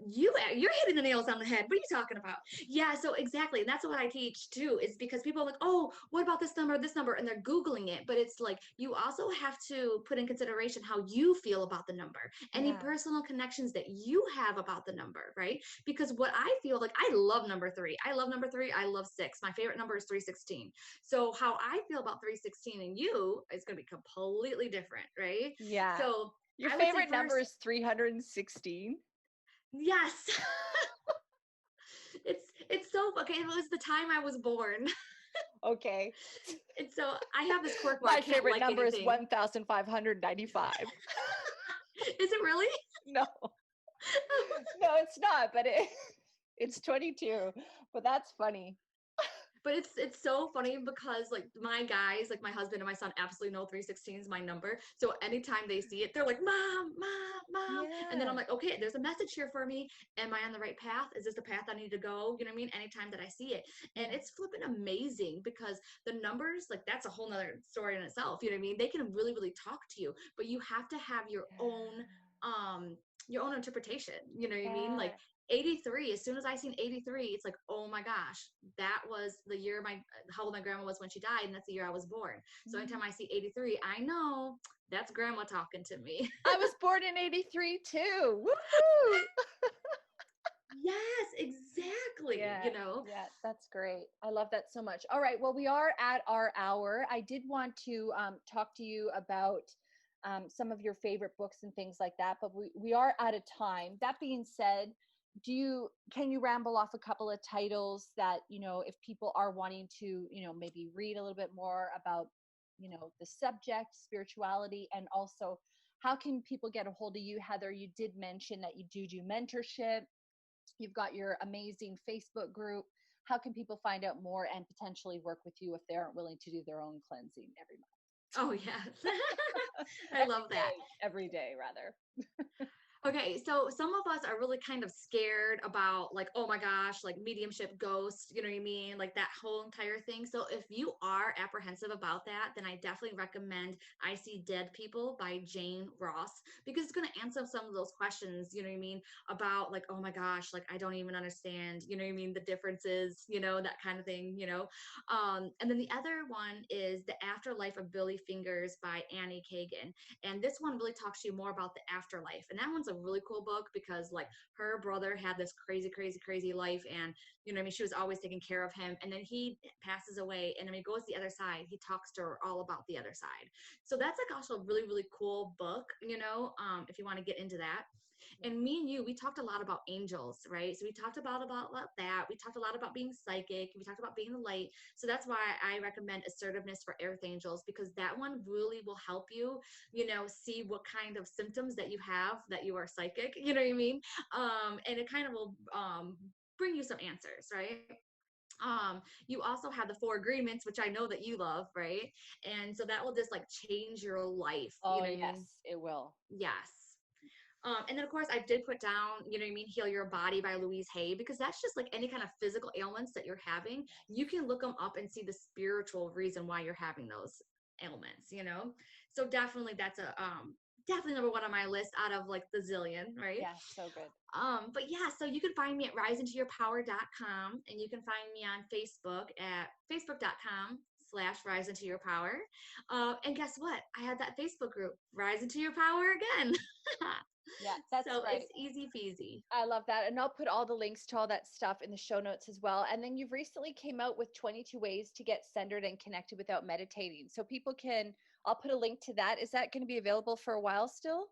you're hitting the nails on the head. What are you talking about? Yeah, so exactly. And that's what I teach too, is because people are like, oh, what about this number? And they're Googling it. But it's like you also have to put in consideration how you feel about the number, any Yeah. personal connections that you have about the number, right? Because what I feel like, I love number three. I love number three. I love six. My favorite number is 316. So how I feel about 316 and you is going to be completely different, right? Yeah. So Your I would say favorite number first, is 316? yes. It's so okay. It was the time I was born. Okay. And so I have this quirk where I My can't favorite like number is anything. 1595. Is it really? No. No, it's not, but it's 22. But that's funny. But it's so funny because like my guys, like my husband and my son absolutely know 316 is my number. So anytime they see it, they're like, Mom, Mom, Mom. And then I'm Yeah. like, okay, there's a message here for me. Am I on the right path? Is this the path I need to go? You know what I mean? Anytime that I see it. And Yeah. it's flipping amazing because the numbers, like that's a whole nother story in itself. You know what I mean? They can really, really talk to you, but you have to have um your own interpretation. You know what I mean? Like Yeah. 83, as soon as I seen 83, it's like, oh my gosh, that was the year how old my grandma was when she died, and that's the year I was born. So Mhm. anytime I see 83, I know that's grandma talking to me. I was born in 83 too. Woohoo! Yes, exactly. Yeah, yeah, that's great. I love that so much. All right, well, we are at our hour. I did want to talk to you about some of your favorite books and things like that, but we are out of time. That being said, can you ramble off a couple of titles that, if people are wanting to, maybe read a little bit more about, the subject, spirituality, and also how can people get a hold of you, Heather? You did mention that you do mentorship. You've got your amazing Facebook group. How can people find out more and potentially work with you if they aren't willing to do their own cleansing every month? Oh, yes. I love that. Every day rather. Okay, so some of us are really kind of scared about like, oh my gosh, like mediumship, ghosts, you know what I mean? Like that whole entire thing. So if you are apprehensive about that, then I definitely recommend I See Dead People by Jane Ross, because it's going to answer some of those questions, you know what I mean? About like, oh my gosh, like I don't even understand, you know what I mean? The differences, that kind of thing, And then the other one is The Afterlife of Billy Fingers by Annie Kagan. And this one really talks to you more about the afterlife. And that one's a really cool book because like her brother had this crazy, crazy, crazy life. And I mean, she was always taking care of him. And then he passes away. And then he goes to the other side. He talks to her all about the other side. So that's like also a really, really cool book, if you want to get into that. And me and you, we talked a lot about angels, right? So we talked about that. We talked a lot about being psychic. We talked about being the light. So that's why I recommend Assertiveness for Earth Angels, because that one really will help you, see what kind of symptoms that you have that you are psychic. You know what I mean? And it kind of will bring you some answers, right? You also have the Four Agreements, which I know that you love, right? And so that will just like change your life. You Oh, know what I mean? yes, it will. Yes. And then, of course, I did put down, you know what I mean, Heal Your Body by Louise Hay, because that's just like any kind of physical ailments that you're having. You can look them up and see the spiritual reason why you're having those ailments. So definitely that's definitely number one on my list out of like the zillion, right? Yeah, so good. But yeah, so you can find me at riseintoyourpower.com, and you can find me on Facebook at facebook.com/riseintoyourpower. And guess what? I had that Facebook group, Rise Into Your Power again. Yeah, that's So right. it's easy peasy. I love that. And I'll put all the links to all that stuff in the show notes as well. And then you've recently came out with 22 ways to get centered and connected without meditating. So people can, I'll put a link to that. Is that going to be available for a while still?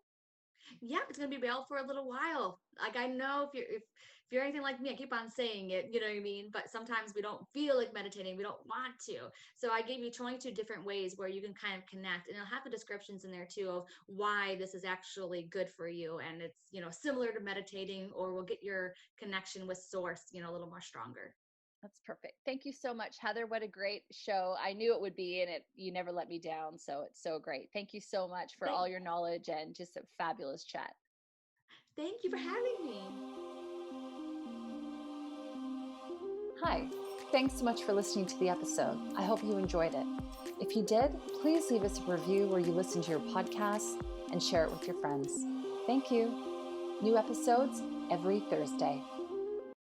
Yeah, it's gonna be available for a little while. Like I know if you're anything like me, I keep on saying it, you know what I mean? But sometimes we don't feel like meditating, we don't want to. So I gave you 22 different ways where you can kind of connect, and it'll have the descriptions in there too of why this is actually good for you. And it's, similar to meditating, or will get your connection with source, a little more stronger. That's perfect. Thank you so much, Heather. What a great show. I knew it would be, and you never let me down. So it's so great. Thank you so much for all Thank your knowledge and just a fabulous chat. thank you for having me. Hi. Thanks so much for listening to the episode. I hope you enjoyed it. If you did, please leave us a review where you listen to your podcast and share it with your friends. Thank you. New episodes every Thursday.